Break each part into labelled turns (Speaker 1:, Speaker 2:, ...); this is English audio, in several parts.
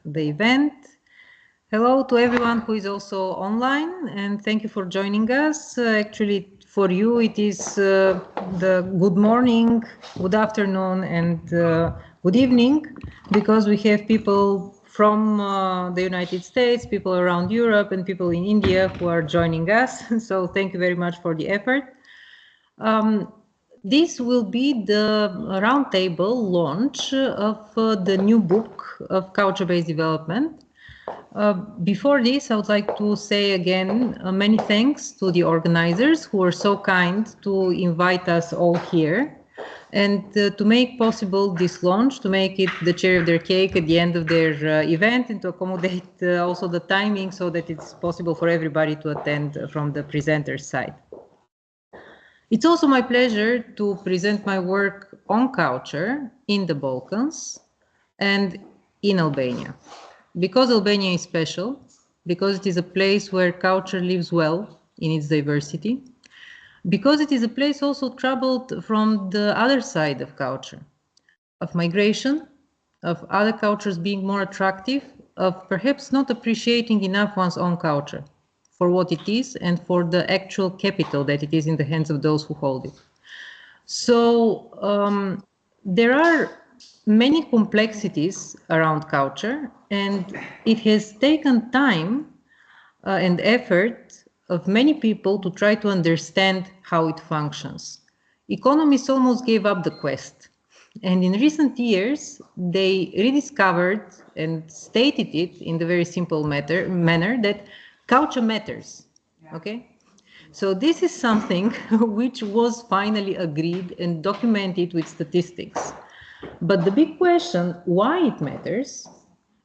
Speaker 1: the event. Hello to everyone who is also online, and thank you for joining us. Actually, for you, it is the good morning, good afternoon, and good evening, because we have people from the United States, people around Europe, and people in India who are joining us. So thank you very much for the effort. This will be the roundtable launch of the new book of culture-based development. Before this, I would like to say again many thanks to the organizers who were so kind to invite us all here and to make possible this launch, to make it the cherry of their cake at the end of their event, and to accommodate also the timing so that it's possible for everybody to attend from the presenter's side. It's also my pleasure to present my work on culture in the Balkans and in Albania. Because Albania is special, because it is a place where culture lives well in its diversity, because it is a place also troubled from the other side of culture, of migration, of other cultures being more attractive, of perhaps not appreciating enough one's own culture for what it is and for the actual capital that it is in the hands of those who hold it. So there are many complexities around culture, and it has taken time and effort of many people to try to understand how it functions. Economists almost gave up the quest, and in recent years they rediscovered and stated it in the very simple manner that culture matters. Okay, so this is something which was finally agreed and documented with statistics. But the big question, why it matters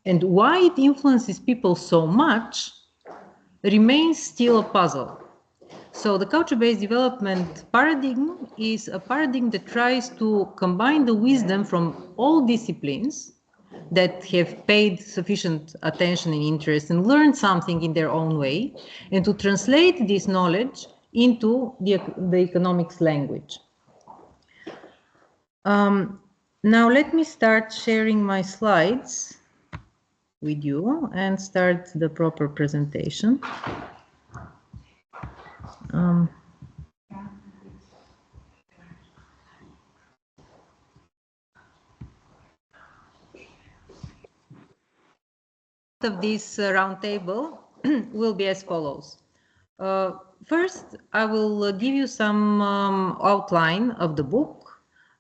Speaker 1: and why it influences people so much, remains still a puzzle. So the culture-based development paradigm is a paradigm that tries to combine the wisdom from all disciplines that have paid sufficient attention and interest and learned something in their own way, and to translate this knowledge into the economics language. Now let me start sharing my slides with you and start the proper presentation. Of this roundtable will be as follows. First, I will give you some outline of the book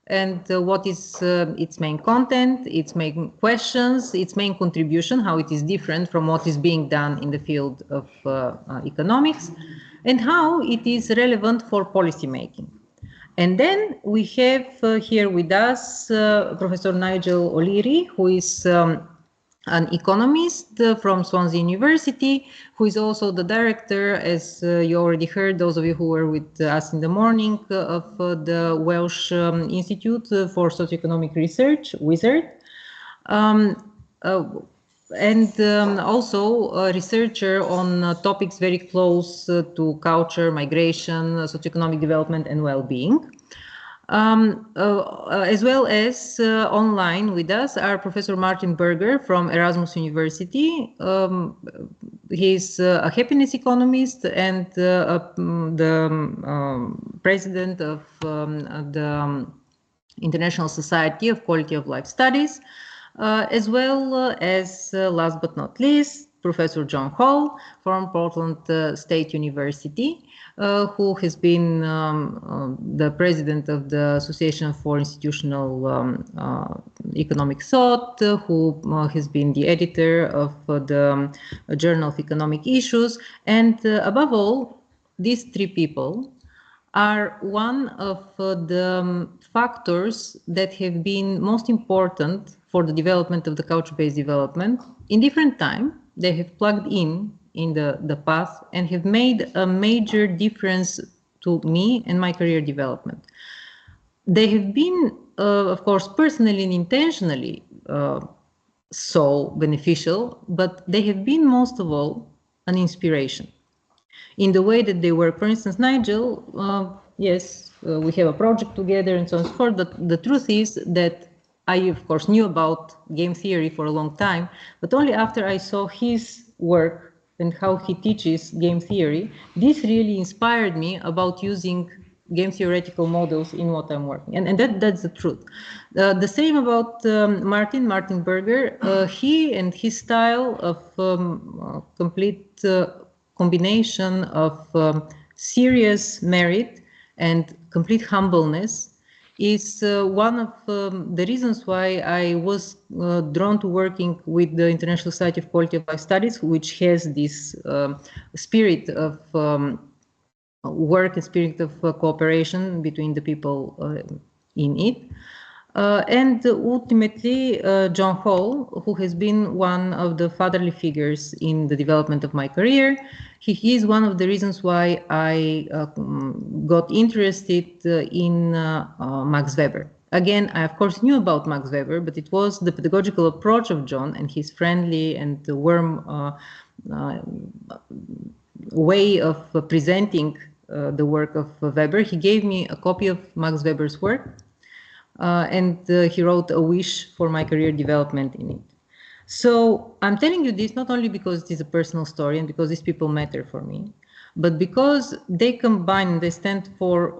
Speaker 1: and what is its main content, its main questions, its main contribution, how it is different from what is being done in the field of economics, and how it is relevant for policy making. And then we have here with us Professor Nigel O'Leary, who is an economist from Swansea University, who is also the director, as you already heard, those of you who were with us in the morning, of the Welsh Institute for Socioeconomic Research, WIZARD, and also a researcher on topics very close to culture, migration, socioeconomic development, and well-being. As well as online with us are Professor Martin Berger from Erasmus University. He's a happiness economist and the president of the International Society of Quality of Life Studies, as well as, last but not least, Professor John Hall from Portland State University, who has been the president of the Association for Institutional Economic Thought, who has been the editor of the Journal of Economic Issues. And above all, these three people are one of the factors that have been most important for the development of the culture-based development. In different time, they have plugged in the path and have made a major difference to me and my career development. They have been, of course, personally and intentionally so beneficial, but they have been most of all an inspiration in the way that they work. For instance, Nigel, yes, we have a project together and so on and so forth, but the truth is that I, of course, knew about game theory for a long time, but only after I saw his work and how he teaches game theory, this really inspired me about using game theoretical models in what I'm working. And that's the truth. The same about Martin Berger. He and his style of complete combination of serious merit and complete humbleness is one of the reasons why I was drawn to working with the International Society of Quality of Life Studies, which has this spirit of work and spirit of cooperation between the people in it. And ultimately, John Hall, who has been one of the fatherly figures in the development of my career. He is one of the reasons why I got interested in Max Weber. Again, I of course knew about Max Weber, but it was the pedagogical approach of John and his friendly and warm way of presenting the work of Weber. He gave me a copy of Max Weber's work, and he wrote a wish for my career development in it. So I'm telling you this not only because it is a personal story and because these people matter for me, but because they combine and they stand for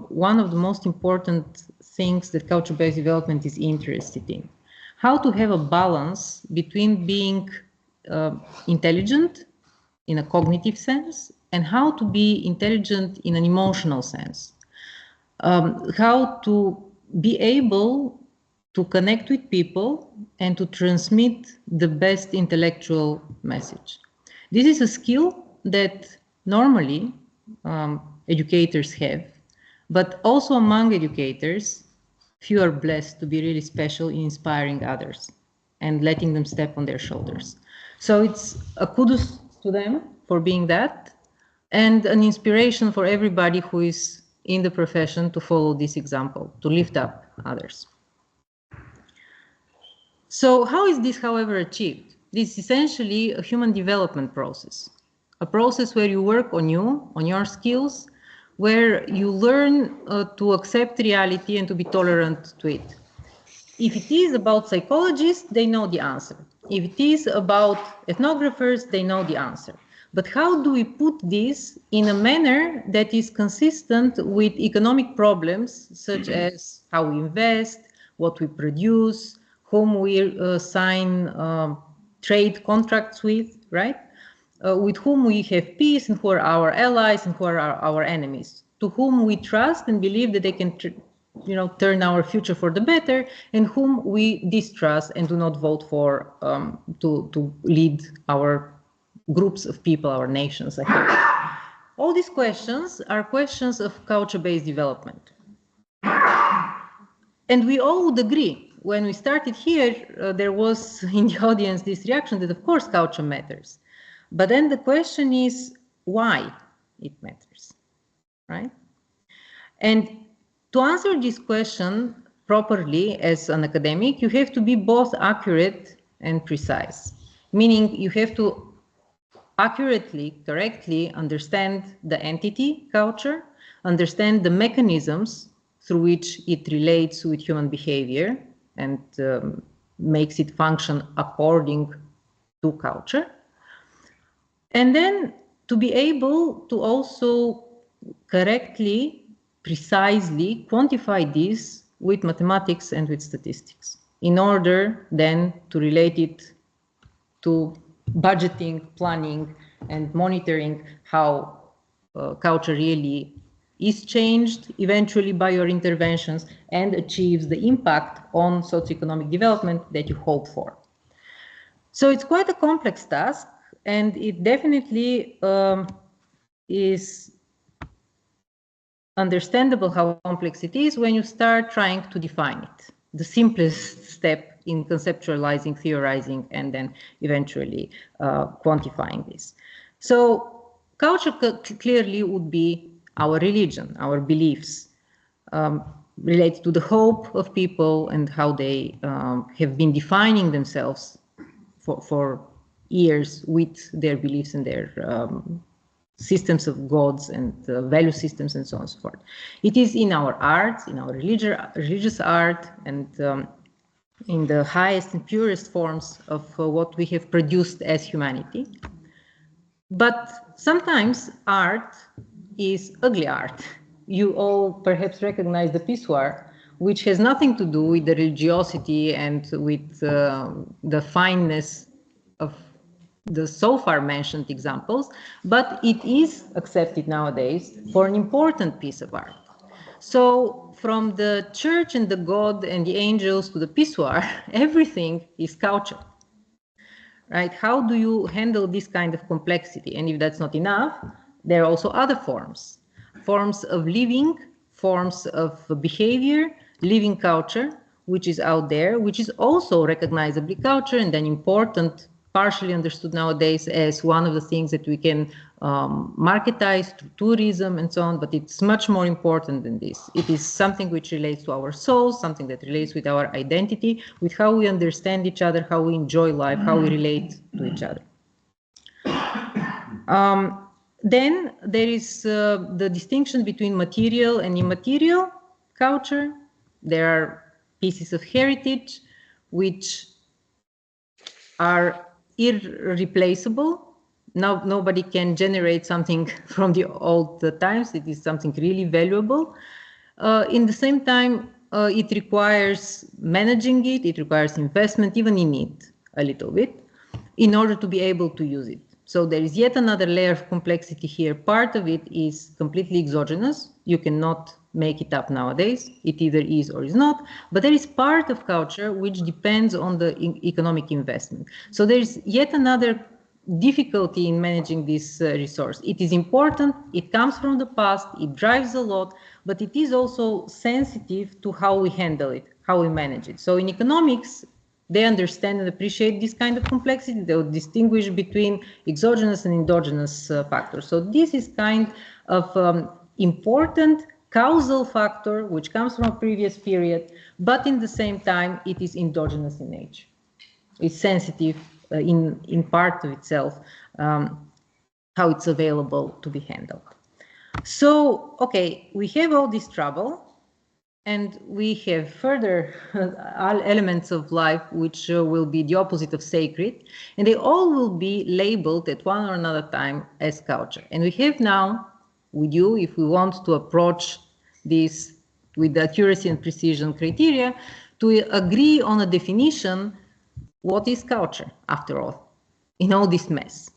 Speaker 1: one of the most important things that culture-based development is interested in. How to have a balance between being intelligent in a cognitive sense and how to be intelligent in an emotional sense. How to be able to connect with people and to transmit the best intellectual message. This is a skill that normally educators have, but also among educators, few are blessed to be really special in inspiring others and letting them step on their shoulders. So it's a kudos to them for being that, and an inspiration for everybody who is in the profession to follow this example, to lift up others. So how is this, however, achieved? This is essentially a human development process, a process where you work on you, on your skills, where you learn to accept reality and to be tolerant to it. If it is about psychologists, they know the answer. If it is about ethnographers, they know the answer. But how do we put this in a manner that is consistent with economic problems, such as how we invest, what we produce, whom we sign trade contracts with, right? With whom we have peace and who are our allies and who are our enemies, to whom we trust and believe that they can turn our future for the better, and whom we distrust and do not vote for to lead our groups of people, our nations. I think all these questions are questions of culture-based development. And we all would agree. When we started here, there was in the audience this reaction that, of course, culture matters. But then the question is why it matters, right? And to answer this question properly as an academic, you have to be both accurate and precise, meaning you have to accurately, correctly understand the entity culture, understand the mechanisms through which it relates with human behavior and makes it function according to culture. And then to be able to also correctly, precisely quantify this with mathematics and with statistics in order then to relate it to budgeting, planning, and monitoring how culture really is changed eventually by your interventions and achieves the impact on socioeconomic development that you hope for. So it's quite a complex task, and it definitely is understandable how complex it is when you start trying to define it. The simplest step in conceptualizing, theorizing, and then eventually quantifying this. So culture clearly would be our religion, our beliefs, related to the hope of people and how they have been defining themselves for years with their beliefs and their systems of gods and value systems and so on and so forth. It is in our art, in our religious art, and in the highest and purest forms of what we have produced as humanity. But sometimes art is ugly art. You all perhaps recognize the pissoir, which has nothing to do with the religiosity and with the fineness of the so far mentioned examples, but it is accepted nowadays for an important piece of art. So from the church and the God and the angels to the pissoir, everything is culture. Right? How do you handle this kind of complexity? And if that's not enough, there are also other forms of living, forms of behavior, living culture, which is out there, which is also recognizably culture and then important, partially understood nowadays as one of the things that we can marketize to tourism and so on, but it's much more important than this. It is something which relates to our souls, something that relates with our identity, with how we understand each other, how we enjoy life, how we relate to each other. Then there is the distinction between material and immaterial culture. There are pieces of heritage which are irreplaceable. Now, nobody can generate something from the old times. It is something really valuable. In the same time, it requires managing it. It requires investment, even in it, a little bit, in order to be able to use it. So there is yet another layer of complexity here. Part of it is completely exogenous. You cannot make it up nowadays. It either is or is not. But there is part of culture which depends on the economic investment. So there is yet another difficulty in managing this resource. It is important. It comes from the past. It drives a lot. But it is also sensitive to how we handle it, how we manage it. So in economics, they understand and appreciate this kind of complexity. They will distinguish between exogenous and endogenous factors. So this is kind of important causal factor which comes from a previous period, but in the same time, it is endogenous in nature. It's sensitive in part of itself, how it's available to be handled. So, okay, we have all this trouble. And we have further elements of life which will be the opposite of sacred, and they all will be labeled at one or another time as culture. And we have now, with you, if we want to approach this with the accuracy and precision criteria, to agree on a definition, what is culture, after all, in all this mess.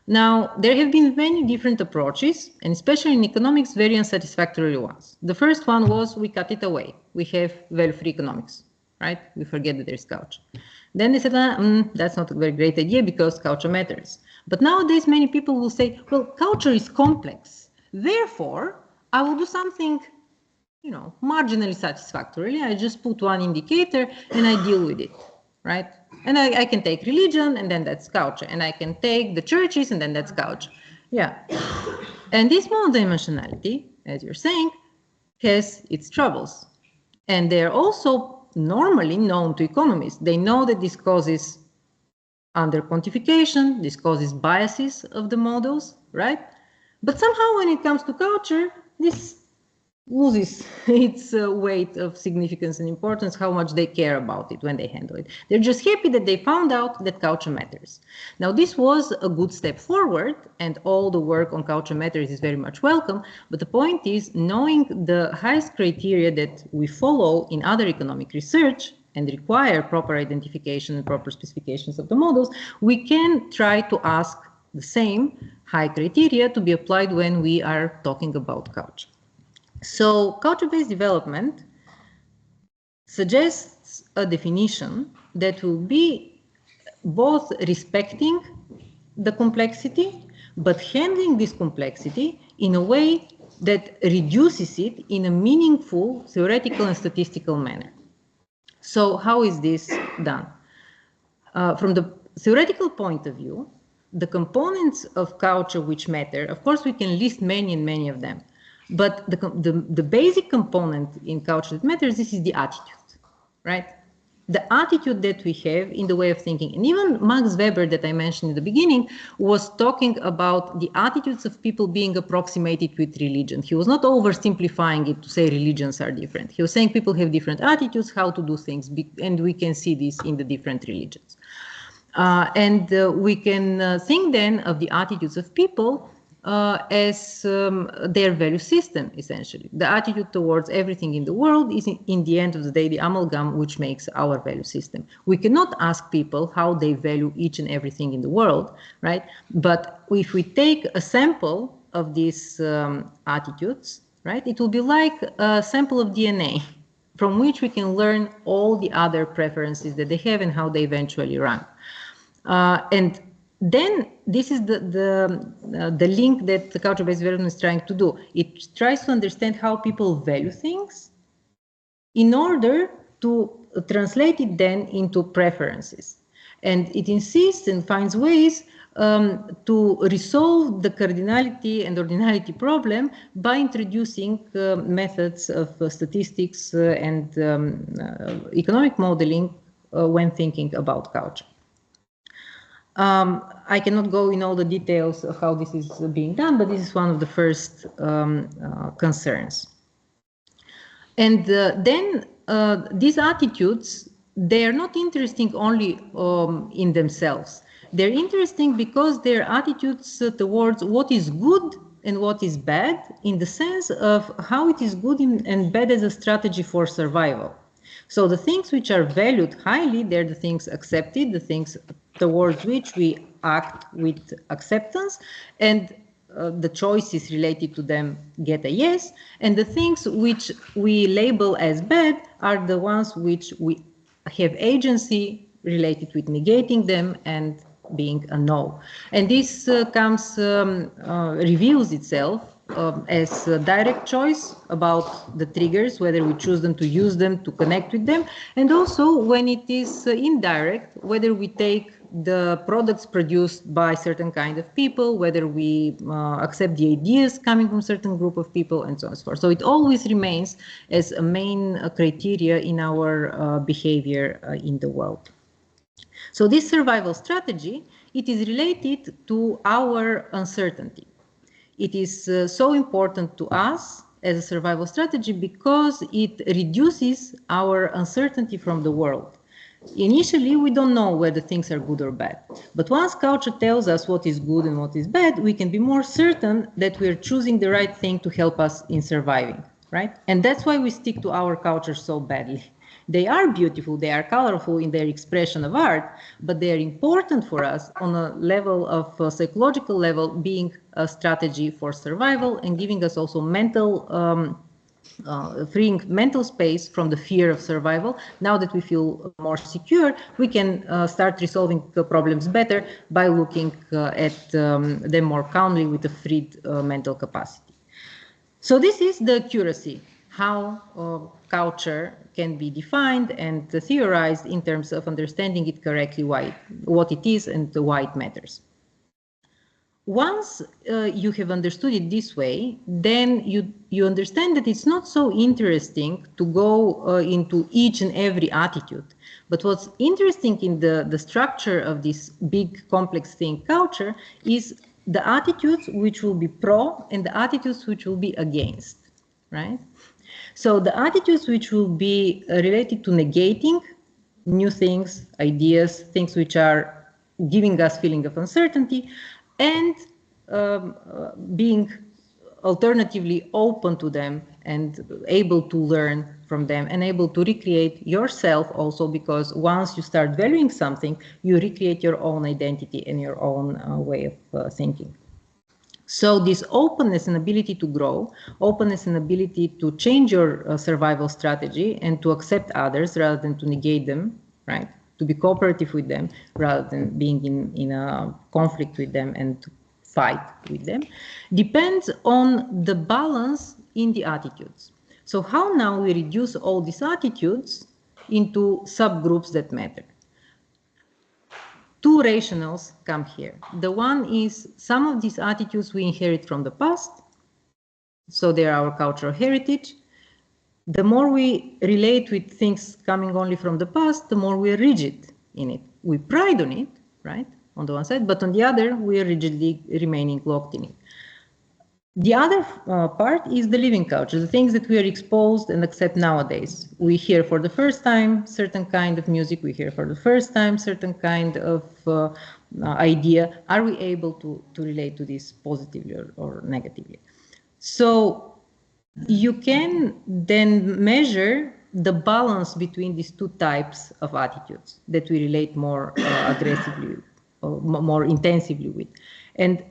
Speaker 1: Now, there have been many different approaches, and especially in economics, very unsatisfactory ones. The first one was we cut it away. We have value-free economics, right? We forget that there's culture. Then they said, that's not a very great idea because culture matters. But nowadays, many people will say, well, culture is complex. Therefore, I will do something, marginally satisfactorily. I just put one indicator and I deal with it, right? And I can take religion, and then that's culture. And I can take the churches, and then that's culture. Yeah. And this multidimensionality, as you're saying, has its troubles. And they're also normally known to economists. They know that this causes under-quantification, this causes biases of the models, right? But somehow when it comes to culture, this loses its weight of significance and importance, how much they care about it when they handle it. They're just happy that they found out that culture matters. Now, this was a good step forward, and all the work on culture matters is very much welcome. But the point is, knowing the highest criteria that we follow in other economic research and require proper identification and proper specifications of the models, we can try to ask the same high criteria to be applied when we are talking about culture. So culture-based development suggests a definition that will be both respecting the complexity, but handling this complexity in a way that reduces it in a meaningful theoretical and statistical manner. So how is this done? From the theoretical point of view, the components of culture which matter, of course, we can list many and many of them. But the basic component in culture that matters, this is the attitude, right? the attitude that we have in the way of thinking. And even Max Weber, that I mentioned in the beginning, was talking about the attitudes of people being approximated with religion. He was not oversimplifying it to say religions are different. He was saying people have different attitudes, how to do things, and we can see this in the different religions. We can think then of the attitudes of people as their value system, essentially. The attitude towards everything in the world is, in the end of the day, the amalgam which makes our value system. We cannot ask people how they value each and everything in the world, right? But if we take a sample of these attitudes, right, it will be like a sample of DNA from which we can learn all the other preferences that they have and how they eventually rank. And then this is the link that the culture-based development is trying to do. It tries to understand how people value things in order to translate it then into preferences. And it insists and finds ways to resolve the cardinality and ordinality problem by introducing methods of statistics and economic modeling when thinking about culture. I cannot go in all the details of how this is being done, but this is one of the first concerns. And then these attitudes, they are not interesting only in themselves. They're interesting because they're attitudes towards what is good and what is bad, in the sense of how it is good and bad as a strategy for survival. So the things which are valued highly, they're the things accepted, the things towards which we act with acceptance, and the choices related to them get a yes, and the things which we label as bad are the ones which we have agency related with negating them and being a no. And this reveals itself as a direct choice about the triggers, whether we choose them to use them, to connect with them, and also when it is indirect, whether we take the products produced by certain kind of people, whether we accept the ideas coming from certain group of people, and so on and so forth. So it always remains as a main criteria in our behavior in the world. So this survival strategy, it is related to our uncertainty. It is so important to us as a survival strategy because it reduces our uncertainty from the world. Initially, we don't know whether things are good or bad. But once culture tells us what is good and what is bad, we can be more certain that we are choosing the right thing to help us in surviving, right? And that's why we stick to our culture so badly. They are beautiful, they are colorful in their expression of art, but they are important for us on a level of psychological level, being a strategy for survival and giving us also mental freeing mental space from the fear of survival. Now that we feel more secure, we can start resolving the problems better by looking at them more calmly with a freed mental capacity. So this is the accuracy, how culture can be defined and theorized in terms of understanding it correctly, what it is and why it matters. Once you have understood it this way, then you understand that it's not so interesting to go into each and every attitude. But what's interesting in the structure of this big complex thing, culture, is the attitudes which will be pro and the attitudes which will be against, right? So the attitudes which will be related to negating new things, ideas, things which are giving us feeling of uncertainty, and being alternatively open to them and able to learn from them and able to recreate yourself also, because once you start valuing something, you recreate your own identity and your own way of thinking. So this openness and ability to grow, openness and ability to change your survival strategy and to accept others rather than to negate them, right? To be cooperative with them rather than being in a conflict with them and to fight with them, depends on the balance in the attitudes. So how now we reduce all these attitudes into subgroups that matter? Two rationales come here. The one is some of these attitudes we inherit from the past, so they are our cultural heritage. The more we relate with things coming only from the past, the more we are rigid in it. We pride on it, right, on the one side, but on the other, we are rigidly remaining locked in it. The other part is the living culture, the things that we are exposed and accept nowadays. We hear for the first time certain kind of music, we hear for the first time certain kind of idea. Are we able to relate to this positively or negatively? So you can then measure the balance between these two types of attitudes that we relate more aggressively or more intensively with. And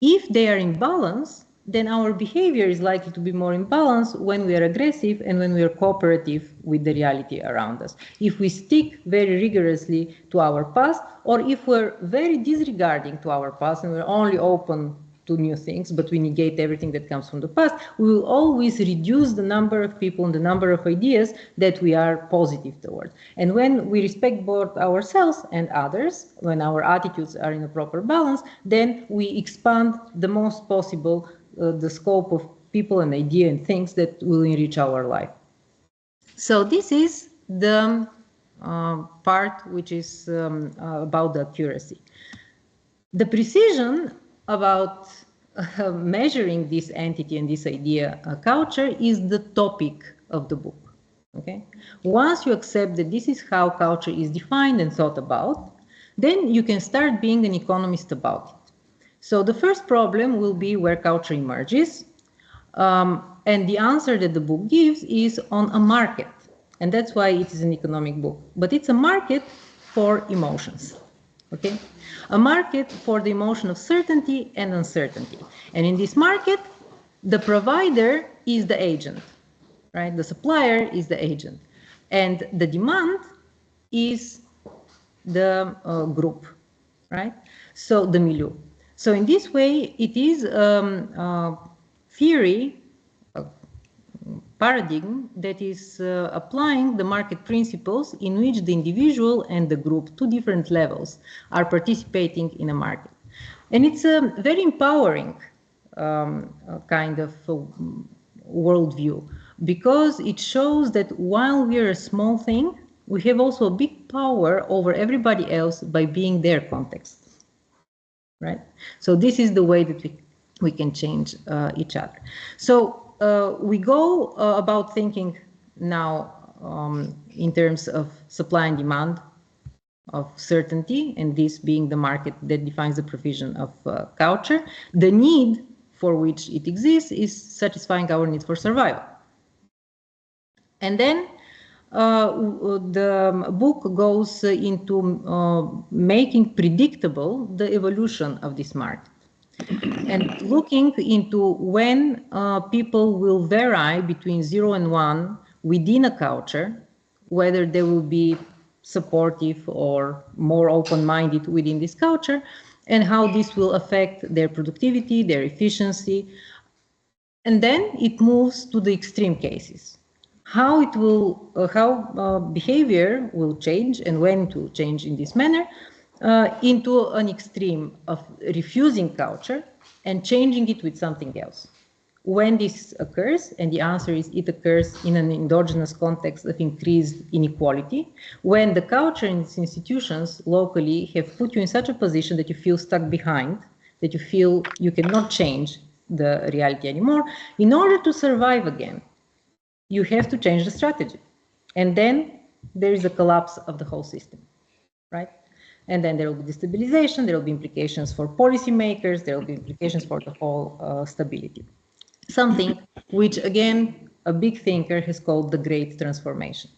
Speaker 1: if they are in balance, then our behavior is likely to be more in balance when we are aggressive and when we are cooperative with the reality around us. If we stick very rigorously to our past, or if we're very disregarding to our past and we're only open to new things, but we negate everything that comes from the past, we will always reduce the number of people and the number of ideas that we are positive towards. And when we respect both ourselves and others, when our attitudes are in a proper balance, then we expand the most possible the scope of people and ideas and things that will enrich our life. So this is the part which is about the accuracy. The precision about measuring this entity and this idea culture is the topic of the book. Okay? Once you accept that this is how culture is defined and thought about, then you can start being an economist about it. So the first problem will be where culture emerges. And the answer that the book gives is on a market. And that's why it is an economic book. But it's a market for emotions. Okay? A market for the emotion of certainty and uncertainty. And in this market, the provider is the agent, right? The supplier is the agent. And the demand is the group, right? So the milieu. So in this way, it is theory, paradigm that is applying the market principles in which the individual and the group, two different levels, are participating in a market. And it's a very empowering kind of worldview, because it shows that while we're a small thing, we have also a big power over everybody else by being their context. Right? So this is the way that we can change each other. So we go about thinking now in terms of supply and demand, of certainty, and this being the market that defines the provision of culture. The need for which it exists is satisfying our need for survival. And then the book goes into making predictable the evolution of this market and looking into when people will vary between 0 and 1 within a culture, whether they will be supportive or more open-minded within this culture, and how this will affect their productivity, their efficiency. And then it moves to the extreme cases. How it will, behavior will change and when to change in this manner into an extreme of refusing culture and changing it with something else. When this occurs, and the answer is it occurs in an endogenous context of increased inequality, when the culture and its institutions locally have put you in such a position that you feel stuck behind, that you feel you cannot change the reality anymore, in order to survive again, you have to change the strategy. And then there is a collapse of the whole system, right? And then there will be destabilization, there will be implications for policymakers, there will be implications for the whole stability. Something which, again, a big thinker has called the Great Transformation.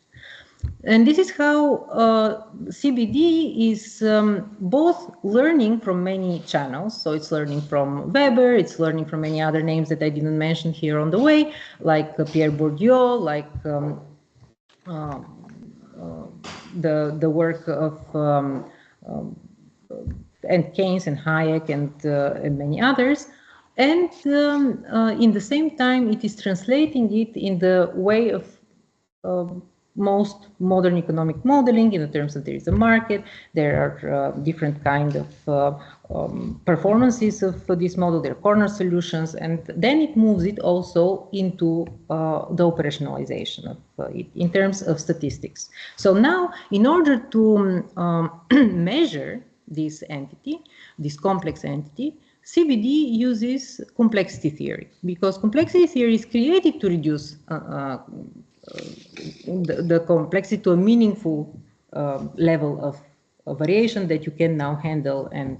Speaker 1: And this is how CBD is both learning from many channels. So it's learning from Weber, it's learning from many other names that I didn't mention here on the way, like Pierre Bourdieu, like the work of and Keynes and Hayek and many others. And in the same time, it is translating it in the way of most modern economic modeling, in the terms that there is a market, there are different kind of performances of this model, their corner solutions, and then it moves it also into the operationalization of it in terms of statistics. So now, in order to measure this entity, this complex entity, CBD uses complexity theory, because complexity theory is created to reduce the complexity to a meaningful level of variation that you can now handle and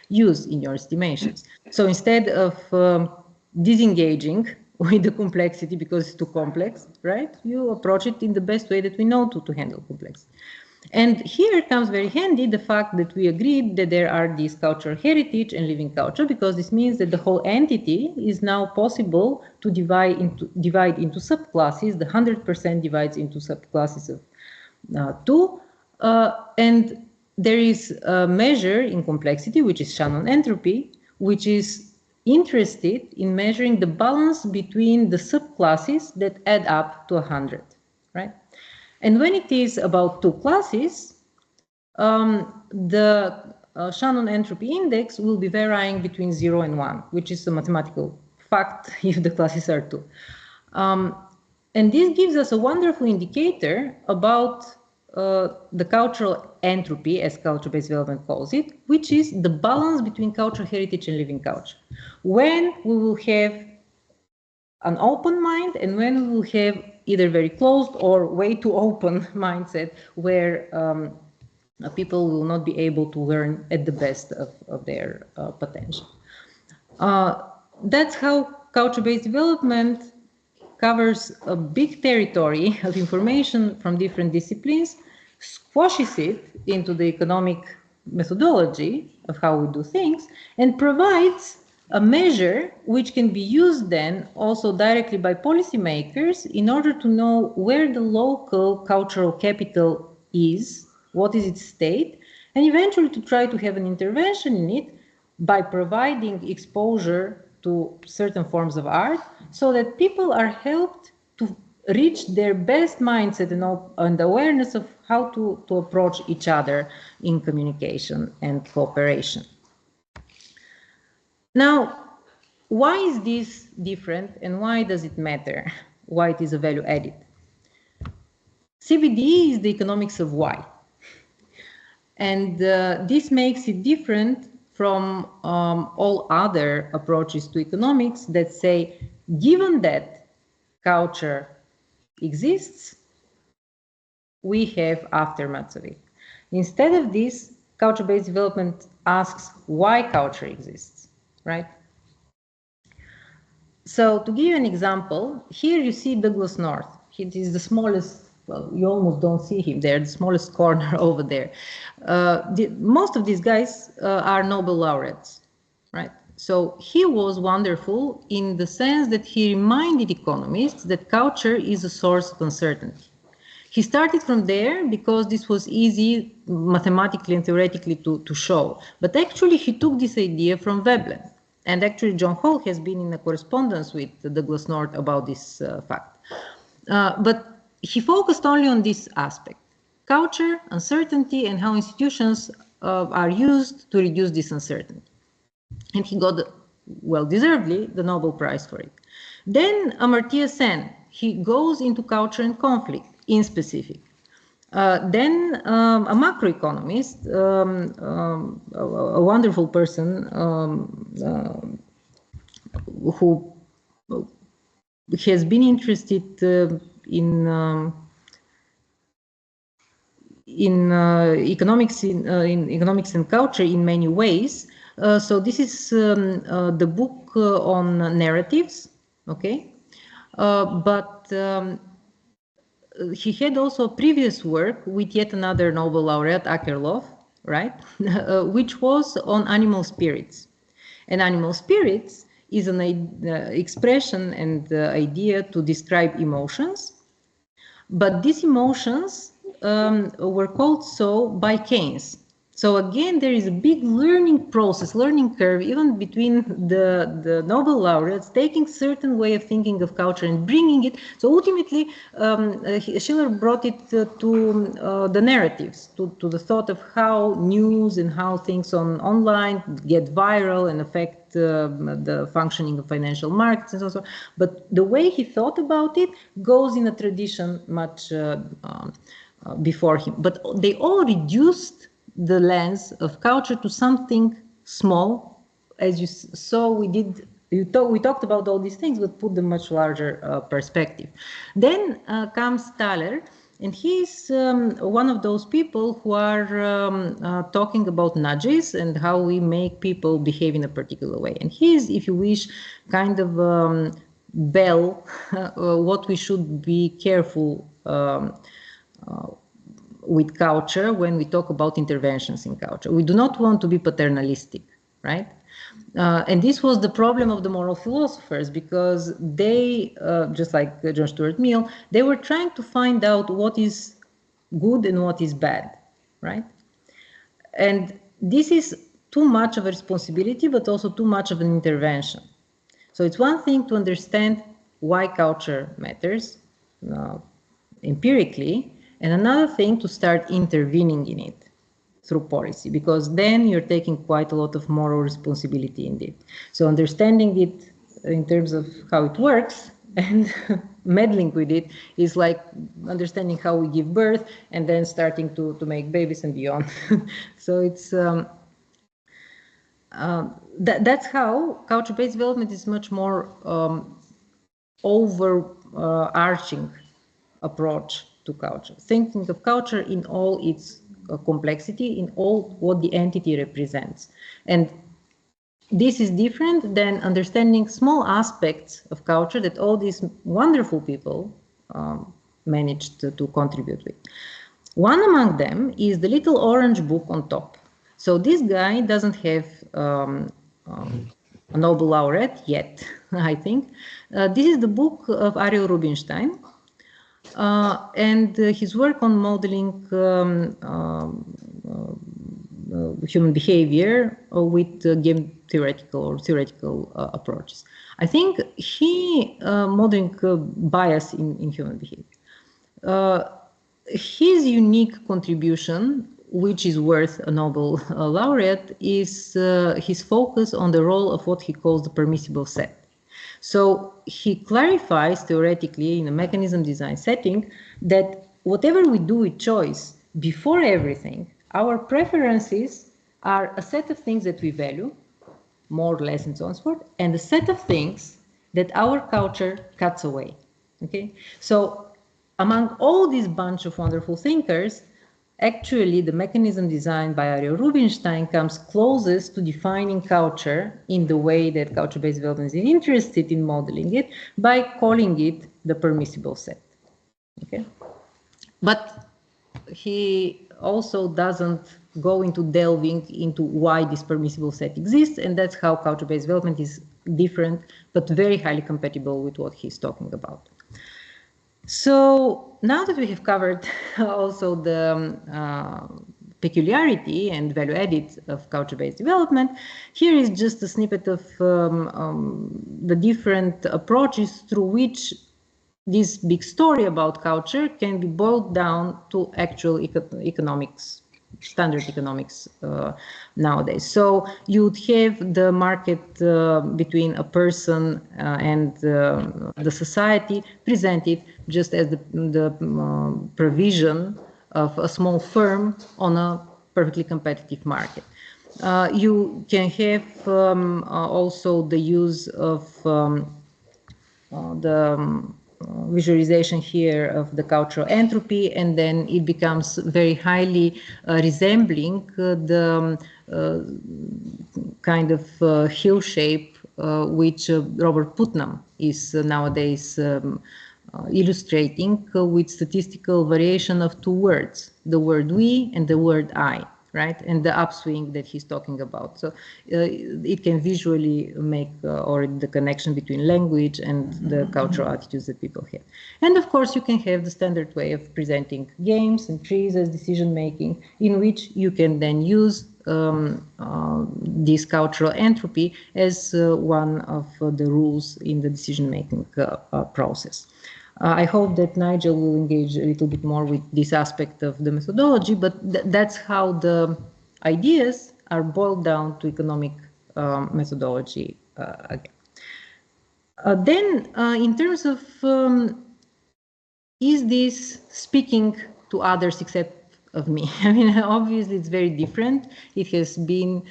Speaker 1: use in your estimations. So instead of disengaging with the complexity because it's too complex, right? You approach it in the best way that we know to handle complexity. And here comes very handy the fact that we agreed that there are these cultural heritage and living culture, because this means that the whole entity is now possible to divide into subclasses. The 100% divides into subclasses of 2. And there is a measure in complexity, which is Shannon entropy, which is interested in measuring the balance between the subclasses that add up to 100, right? And when it is about 2 classes, the Shannon entropy index will be varying between 0 and 1, which is a mathematical fact if the classes are 2. And this gives us a wonderful indicator about the cultural entropy, as culture-based development calls it, which is the balance between cultural heritage and living culture. When we will have an open mind and when we will have either very closed or way too open mindset where people will not be able to learn at the best of their potential. That's how culture-based development covers a big territory of information from different disciplines, squashes it into the economic methodology of how we do things, and provides a measure which can be used then also directly by policymakers in order to know where the local cultural capital is, what is its state, and eventually to try to have an intervention in it by providing exposure to certain forms of art so that people are helped to reach their best mindset and awareness of how to approach each other in communication and cooperation. Now, why is this different and why does it matter? Why it is a value added? CBD is the economics of why. And this makes it different from all other approaches to economics that say, given that culture exists, we have aftermaths of it. Instead of this, culture-based development asks why culture exists, right? So to give you an example, here you see Douglas North. He is the smallest, well, you almost don't see him there, the smallest corner over there. Most of these guys are Nobel laureates, right? So he was wonderful in the sense that he reminded economists that culture is a source of uncertainty. He started from there because this was easy mathematically and theoretically to show. But actually he took this idea from Veblen. And actually John Hall has been in a correspondence with Douglas North about this fact. But he focused only on this aspect, culture, uncertainty, and how institutions are used to reduce this uncertainty. And he got, well, deservedly, the Nobel Prize for it. Then Amartya Sen, he goes into culture and conflict in specific. Then a macroeconomist, a wonderful person who has been interested in economics and culture in many ways. So this is the book on narratives, okay? But he had also previous work with yet another Nobel laureate, Akerlof, right? Which was on animal spirits. And animal spirits is an expression and idea to describe emotions. But these emotions were called so by Keynes. So again, there is a big learning process, learning curve, even between the Nobel laureates, taking certain way of thinking of culture and bringing it. So ultimately, Schiller brought it to the narratives, to the thought of how news and how things online get viral and affect the functioning of financial markets and so on. But the way he thought about it goes in a tradition much before him. But they all reduced the lens of culture to something small. As you saw, we talked about all these things, but put the much larger perspective. Then comes Thaler, and he's one of those people who are talking about nudges and how we make people behave in a particular way. And he's, if you wish, kind of bell what we should be careful with culture when we talk about interventions in culture. We do not want to be paternalistic, right? And this was the problem of the moral philosophers, because they, just like John Stuart Mill, they were trying to find out what is good and what is bad, right? And this is too much of a responsibility, but also too much of an intervention. So it's one thing to understand why culture matters empirically, and another thing to start intervening in it through policy, because then you're taking quite a lot of moral responsibility in it. So understanding it in terms of how it works and meddling with it is like understanding how we give birth and then starting to make babies and beyond. So it's that's how culture-based development is much more overarching approach to culture, thinking of culture in all its complexity, in all what the entity represents. And this is different than understanding small aspects of culture that all these wonderful people managed to contribute with. One among them is the little orange book on top. So this guy doesn't have a Nobel laureate yet, I think. This is the book of Ariel Rubinstein. And his work on modeling human behavior with game theoretical approaches. I think he modeling bias in human behavior. His unique contribution, which is worth a Nobel laureate, is his focus on the role of what he calls the permissible set. So he clarifies theoretically in a mechanism design setting that whatever we do with choice, before everything, our preferences are a set of things that we value, more or less and so on and so forth, and a set of things that our culture cuts away. Okay? So among all this bunch of wonderful thinkers, actually, the mechanism designed by Ariel Rubinstein comes closest to defining culture in the way that culture-based development is interested in modeling it, by calling it the permissible set. Okay, but he also doesn't go into delving into why this permissible set exists, and that's how culture-based development is different, but very highly compatible with what he's talking about. So now that we have covered also the peculiarity and value added of culture-based development, here is just a snippet of the different approaches through which this big story about culture can be boiled down to actual economics, standard economics nowadays. So you'd have the market between a person and the society presented just as the provision of a small firm on a perfectly competitive market. You can have also the use of the visualization here of the cultural entropy, and then it becomes very highly resembling the kind of hill shape which Robert Putnam is nowadays illustrating with statistical variation of two words, the word we and the word I. right? And the upswing that he's talking about. So it can visually make already the connection between language and the cultural attitudes that people have. And of course, you can have the standard way of presenting games and trees as decision making, in which you can then use this cultural entropy as one of the rules in the decision making process. I hope that Nigel will engage a little bit more with this aspect of the methodology, but that's how the ideas are boiled down to economic methodology again. Then, in terms of is this speaking to others except of me? I mean, obviously it's very different. It has been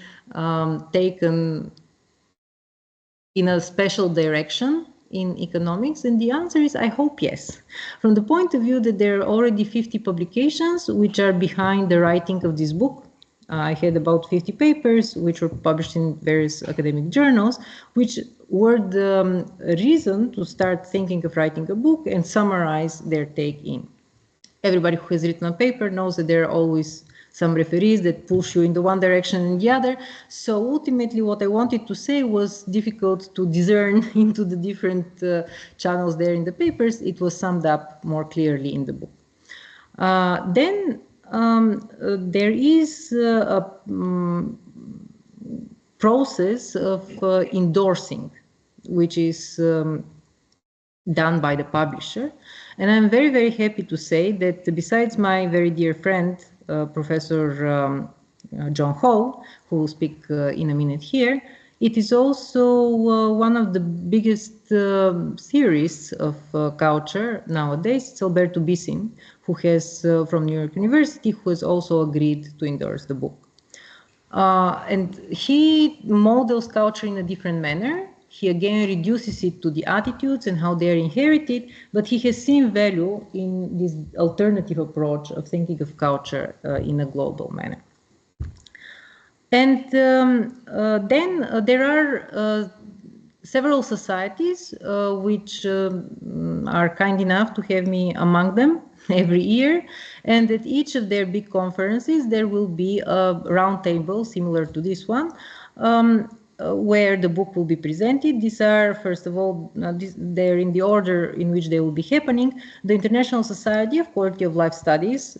Speaker 1: taken in a special direction in economics, and the answer is I hope yes. From the point of view that there are already 50 publications which are behind the writing of this book. I had about 50 papers which were published in various academic journals, which were the reason to start thinking of writing a book and summarize their take in. Everybody who has written a paper knows that there are always some referees that push you in the one direction and the other. So ultimately what I wanted to say was difficult to discern into the different channels there in the papers. It was summed up more clearly in the book. Then there is a process of endorsing, which is done by the publisher. And I'm very, very happy to say that besides my very dear friend, Professor John Hall, who will speak in a minute here, it is also one of the biggest theorists of culture nowadays. It's Alberto Bissin, who has, from New York University, who has also agreed to endorse the book. And he models culture in a different manner. He again reduces it to the attitudes and how they are inherited, but he has seen value in this alternative approach of thinking of culture in a global manner. And then there are several societies which are kind enough to have me among them every year, and at each of their big conferences there will be a roundtable similar to this one, where the book will be presented. These are, first of all, they're in the order in which they will be happening. The International Society of Quality of Life Studies,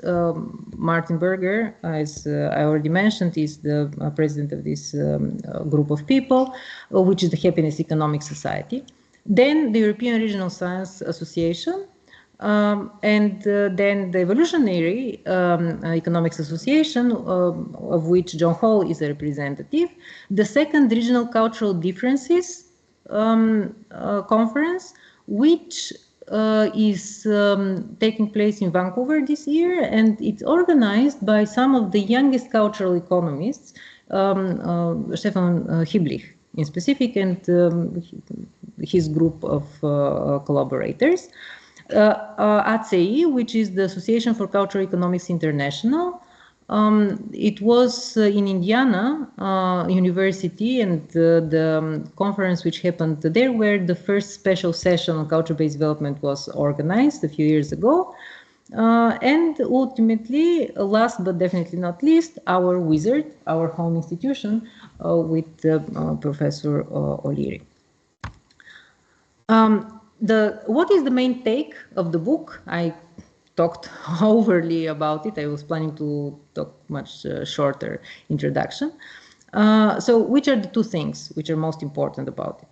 Speaker 1: Martin Berger, as I already mentioned, is the president of this group of people, which is the Happiness Economic Society. Then the European Regional Science Association, and then the Evolutionary Economics Association, of which John Hall is a representative. The second Regional Cultural Differences Conference, which is taking place in Vancouver this year, and it's organized by some of the youngest cultural economists, Stefan Hiblich in specific, and his group of collaborators. ACI, which is the Association for Cultural Economics International. It was in Indiana University, and the conference which happened there, where the first special session on culture-based development was organized a few years ago. And ultimately, last but definitely not least, our wizard, our home institution, with Professor O'Leary. What is the main take of the book? I talked overly about it. I was planning to talk much shorter introduction. So which are the two things which are most important about it?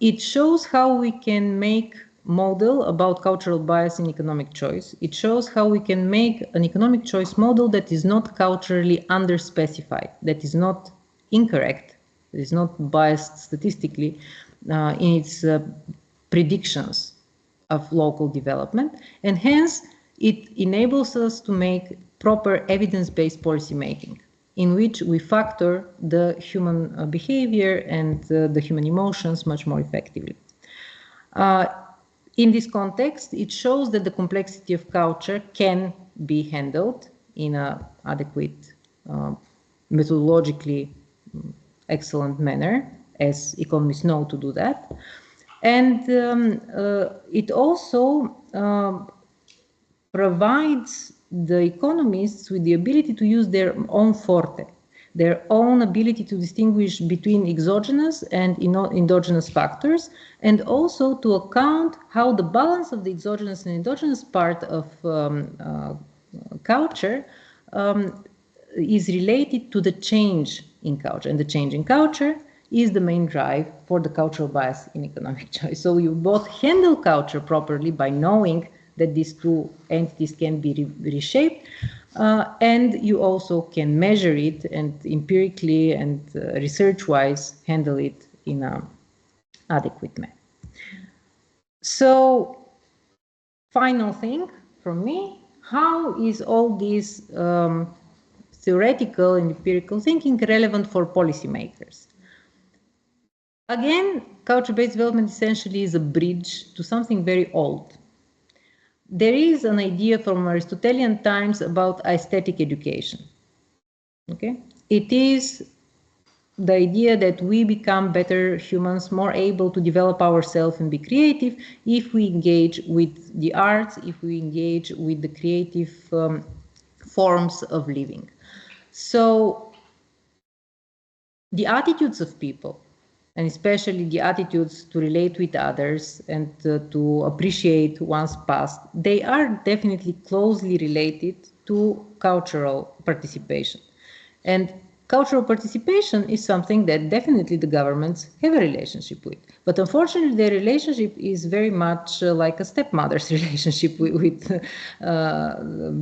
Speaker 1: It shows how we can make model about cultural bias in economic choice. It shows how we can make an economic choice model that is not culturally underspecified, that is not incorrect, that is not biased statistically in its predictions of local development, and hence it enables us to make proper evidence-based policy making, in which we factor the human behavior and the human emotions much more effectively. In this context, it shows that the complexity of culture can be handled in an adequate, methodologically excellent manner, as economists know to do that. And it also provides the economists with the ability to use their own forte, their own ability to distinguish between exogenous and endogenous factors, and also to account how the balance of the exogenous and endogenous part of culture is related to the change in culture. And the change in culture is the main drive for the cultural bias in economic choice. So you both handle culture properly by knowing that these two entities can be reshaped, and you also can measure it and empirically and research-wise handle it in an adequate manner. So, final thing from me, how is all this theoretical and empirical thinking relevant for policymakers? Again, culture-based development essentially is a bridge to something very old. There is an idea from Aristotelian times about aesthetic education. Okay? It is the idea that we become better humans, more able to develop ourselves and be creative if we engage with the arts, if we engage with the creative forms of living. So the attitudes of people, and especially the attitudes to relate with others and to appreciate one's past, they are definitely closely related to cultural participation. And cultural participation is something that definitely the governments have a relationship with. But unfortunately, their relationship is very much like a stepmother's relationship with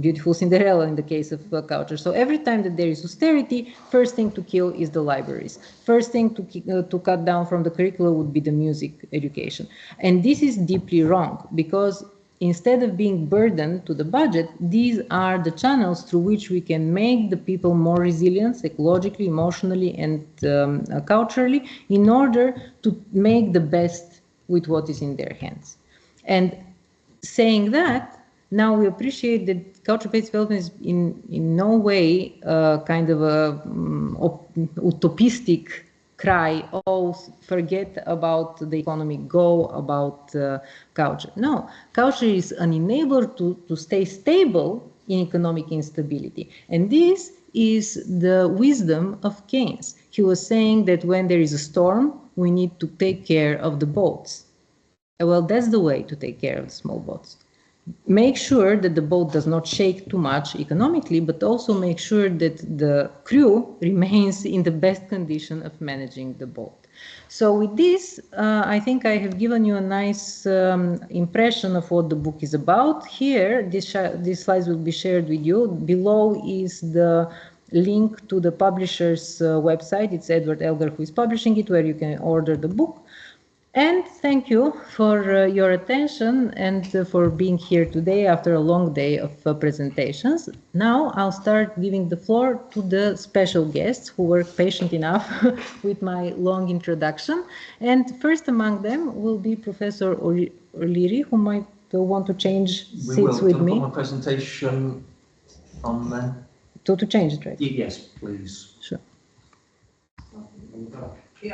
Speaker 1: beautiful Cinderella in the case of culture. So every time that there is austerity, first thing to kill is the libraries. First thing to cut down from the curriculum would be the music education. And this is deeply wrong, because instead of being burdened to the budget, these are the channels through which we can make the people more resilient psychologically, emotionally, and culturally, in order to make the best with what is in their hands. And saying that, now we appreciate that culture-based development is in no way kind of a utopistic cry, oh, forget about the economy, go about culture. No, culture is an enabler to stay stable in economic instability. And this is the wisdom of Keynes. He was saying that when there is a storm, we need to take care of the boats. Well, that's the way to take care of the small boats. Make sure that the boat does not shake too much economically, but also make sure that the crew remains in the best condition of managing the boat. So with this, I think I have given you a nice impression of what the book is about. Here, these slides will be shared with you. Below is the link to the publisher's website. It's Edward Elgar who is publishing it, where you can order the book. And thank you for your attention and for being here today after a long day of presentations. Now I'll start giving the floor to the special guests who were patient enough with my long introduction. And first among them will be Professor O'Leary, who might want to change seats with me.
Speaker 2: Put my presentation on there.
Speaker 1: To change it, right?
Speaker 2: Yes, please.
Speaker 1: Sure.
Speaker 2: I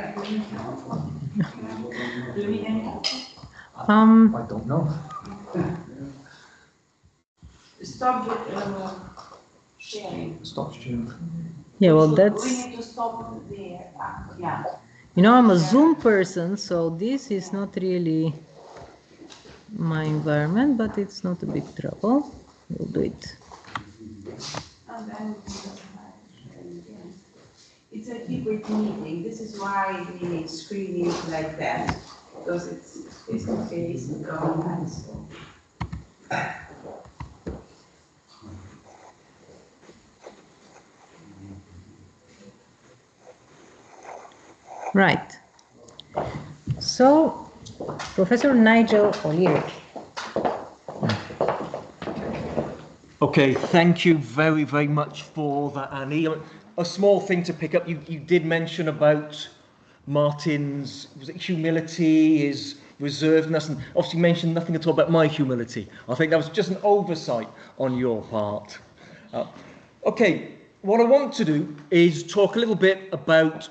Speaker 2: don't know.
Speaker 3: Stop sharing.
Speaker 2: Stop sharing.
Speaker 1: Yeah, well, that's...
Speaker 3: We need to stop there. Yeah.
Speaker 1: You know, I'm a Zoom person, so this is not really my environment, but it's not a big trouble. We'll do it.
Speaker 3: And then it's a hybrid meeting. This is why the screen is like that, because it's face to face and online. So.
Speaker 1: Right. So, Professor Nigel O'Leary.
Speaker 2: Okay, thank you very, very much for that, Annie. A small thing to pick up, you did mention about Martin's humility, his reservedness, and obviously mentioned nothing at all about my humility. I think that was just an oversight on your part. Okay, what I want to do is talk a little bit about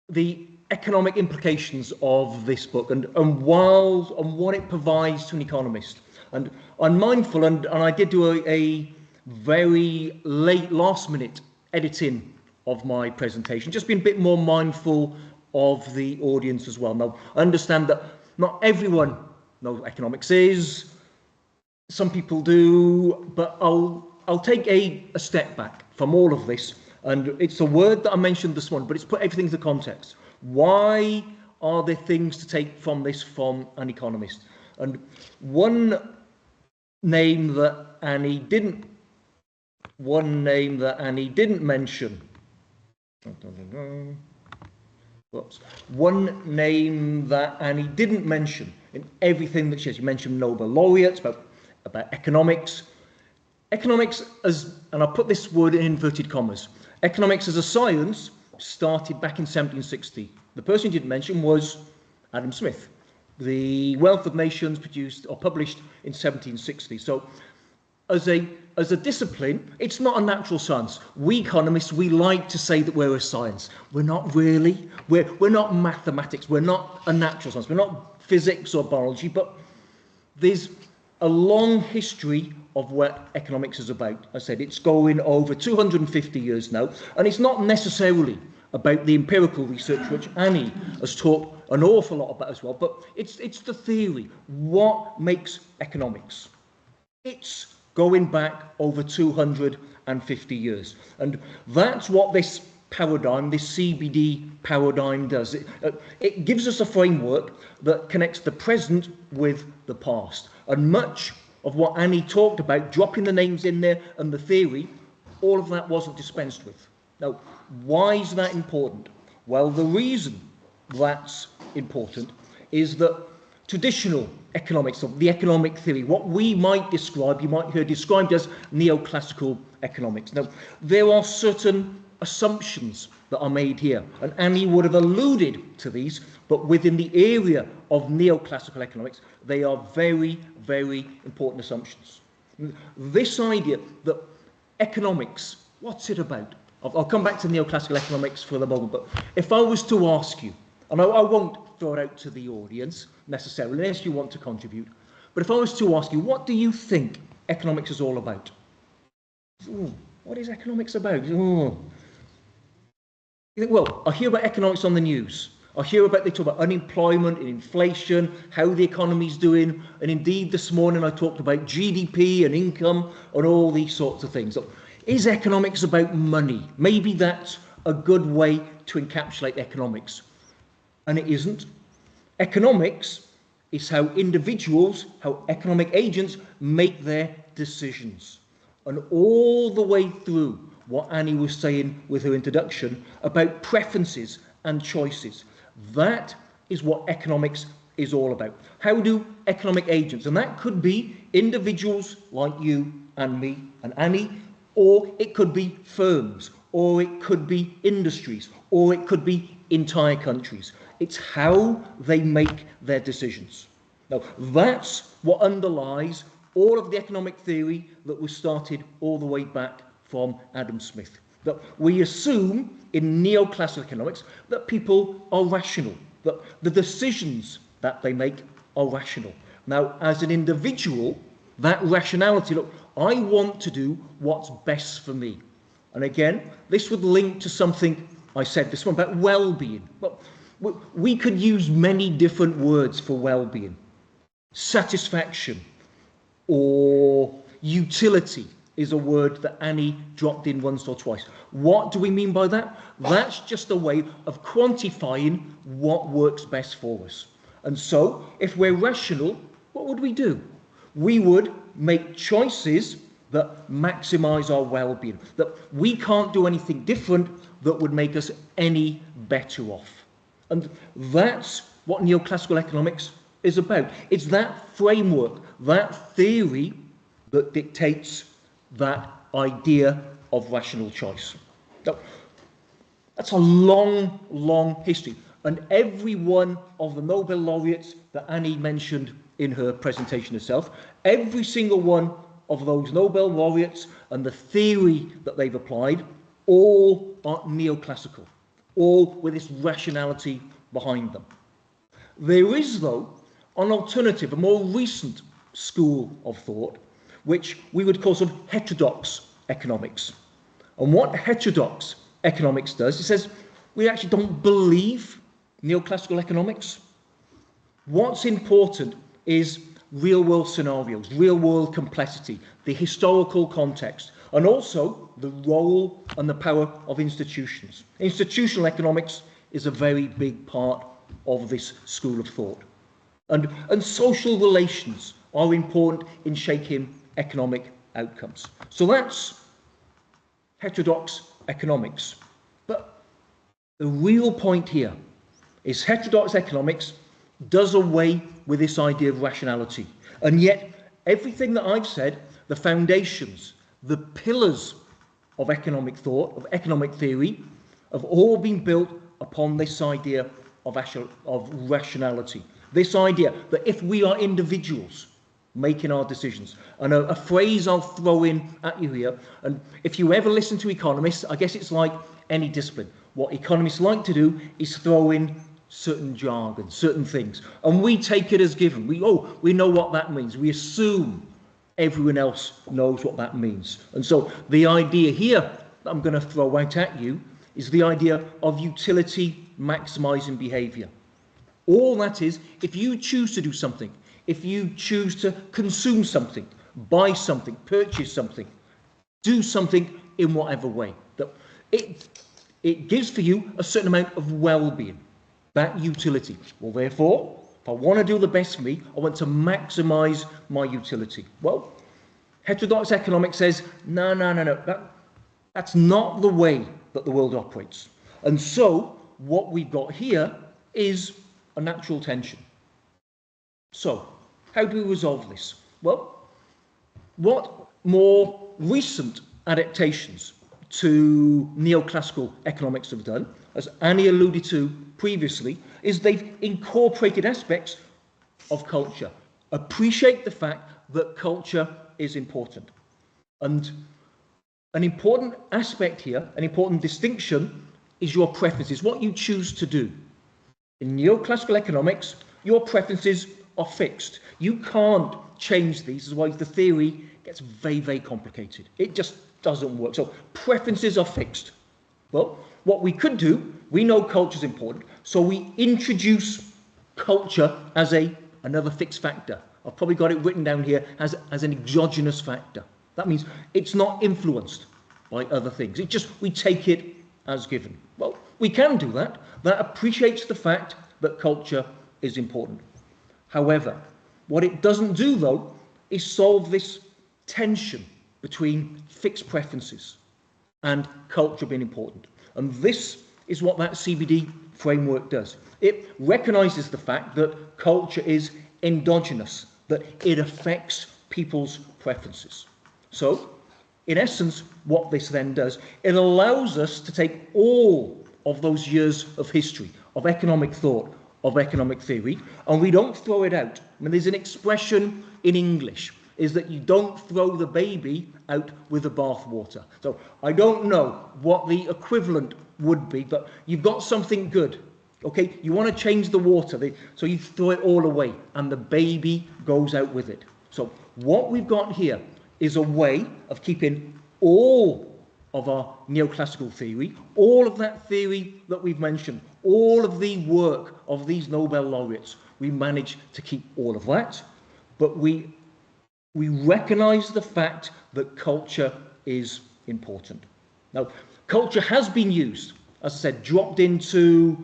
Speaker 2: the economic implications of this book and what it provides to an economist. And I'm mindful, and I did do a very late last minute editing of my presentation, just being a bit more mindful of the audience as well. Now, I understand that not everyone knows what economics is. Some people do, but I'll take a step back from all of this, and it's a word that I mentioned this morning, but it's put everything into context. Why are there things to take from this from an economist? And one name that Annie didn't mention. Whoops. One name that Annie didn't mention in everything that she has. You mentioned Nobel laureates, about economics. Economics as, and I'll put this word in inverted commas, economics as a science started back in 1760. The person you didn't mention was Adam Smith. The Wealth of Nations produced or published in 1760. So as a discipline, it's not a natural science. We economists, we like to say that we're a science. We're not really. We're not mathematics. We're not a natural science. We're not physics or biology, but there's a long history of what economics is about. I said it's going over 250 years now, and it's not necessarily about the empirical research, which Annie has taught an awful lot about as well, but it's the theory. What makes economics? It's going back over 250 years. And that's what this paradigm, this CBD paradigm does. It gives us a framework that connects the present with the past. And much of what Annie talked about, dropping the names in there and the theory, all of that wasn't dispensed with. Now, why is that important? Well, the reason that's important is that traditional economics, or the economic theory, what we might describe, you might hear described as neoclassical economics. Now, there are certain assumptions that are made here, and Annie would have alluded to these, but within the area of neoclassical economics, they are very, very important assumptions. This idea that economics, what's it about? I'll come back to neoclassical economics for the moment, but if I was to ask you, and I won't throw it out to the audience necessarily, unless you want to contribute, but if I was to ask you, what do you think economics is all about? Ooh, what is economics about? Ooh. You think, well, I hear about economics on the news. I hear about, they talk about unemployment and inflation, how the economy's doing, and indeed this morning I talked about GDP and income and all these sorts of things. So, is economics about money? Maybe that's a good way to encapsulate economics. And it isn't. Economics is how individuals, how economic agents make their decisions. And all the way through what Annie was saying with her introduction about preferences and choices. That is what economics is all about. How do economic agents, and that could be individuals like you and me and Annie, or it could be firms, or it could be industries, or it could be entire countries. It's how they make their decisions. Now, that's what underlies all of the economic theory that was started all the way back from Adam Smith. That we assume in neoclassical economics that people are rational, that the decisions that they make are rational. Now, as an individual, that rationality, look, I want to do what's best for me. And again, this would link to something I said this one about well-being. Well, we could use many different words for well-being. Satisfaction or utility is a word that Annie dropped in once or twice. What do we mean by that? That's just a way of quantifying what works best for us. And so, if we're rational, what would we do? We would make choices that maximize our well-being, that we can't do anything different that would make us any better off. And that's what neoclassical economics is about. It's that framework, that theory that dictates that idea of rational choice. Now, that's a long, long history. And every one of the Nobel laureates that Annie mentioned in her presentation herself, every single one of those Nobel laureates and the theory that they've applied, all are neoclassical, all with this rationality behind them. There is, though, an alternative, a more recent school of thought, which we would call sort of heterodox economics. And what heterodox economics does, it says we actually don't believe neoclassical economics. What's important is real-world scenarios, real-world complexity, the historical context, and also the role and the power of institutions. Institutional economics is a very big part of this school of thought. And social relations are important in shaping economic outcomes. So that's heterodox economics. But the real point here is heterodox economics does away with this idea of rationality. And yet, everything that I've said, the foundations, the pillars of economic thought, of economic theory, have all been built upon this idea of rationality. This idea that if we are individuals making our decisions, and a phrase I'll throw in at you here, and if you ever listen to economists, I guess it's like any discipline. What economists like to do is throw in certain jargon, certain things, and we take it as given. We know what that means. We assume everyone else knows what that means. And so the idea here that I'm going to throw out at you is the idea of utility maximizing behavior. All that is, if you choose to do something, if you choose to consume something, buy something, purchase something, do something in whatever way, that it gives for you a certain amount of well-being, that utility. Well, therefore, if I want to do the best for me, I want to maximize my utility. Well, heterodox economics says, no, that's not the way that the world operates. And so, what we've got here is a natural tension. So, how do we resolve this? Well, what more recent adaptations to neoclassical economics have done, as Annie alluded to previously, is they've incorporated aspects of culture. Appreciate the fact that culture is important. And an important aspect here, an important distinction, is your preferences, what you choose to do. In neoclassical economics, your preferences are fixed. You can't change these, otherwise the theory gets very, very complicated. It just doesn't work. So preferences are fixed. Well, what we could do, we know culture is important, so we introduce culture as another fixed factor. I've probably got it written down here as an exogenous factor. That means it's not influenced by other things. We take it as given. Well, we can do that. That appreciates the fact that culture is important. However, what it doesn't do, though, is solve this tension between fixed preferences and culture being important. And this is what that CBD framework does. It recognises the fact that culture is endogenous, that it affects people's preferences. So, in essence, what this then does, it allows us to take all of those years of history, of economic thought, of economic theory, and we don't throw it out. I mean, there's an expression in English, is that you don't throw the baby out with the bathwater. So I don't know what the equivalent would be, but you've got something good, okay? You want to change the water, so you throw it all away, and the baby goes out with it. So what we've got here is a way of keeping all of our neoclassical theory, all of that theory that we've mentioned, all of the work of these Nobel laureates, we manage to keep all of that, but we recognise the fact that culture is important. Now, culture has been used, as I said, dropped into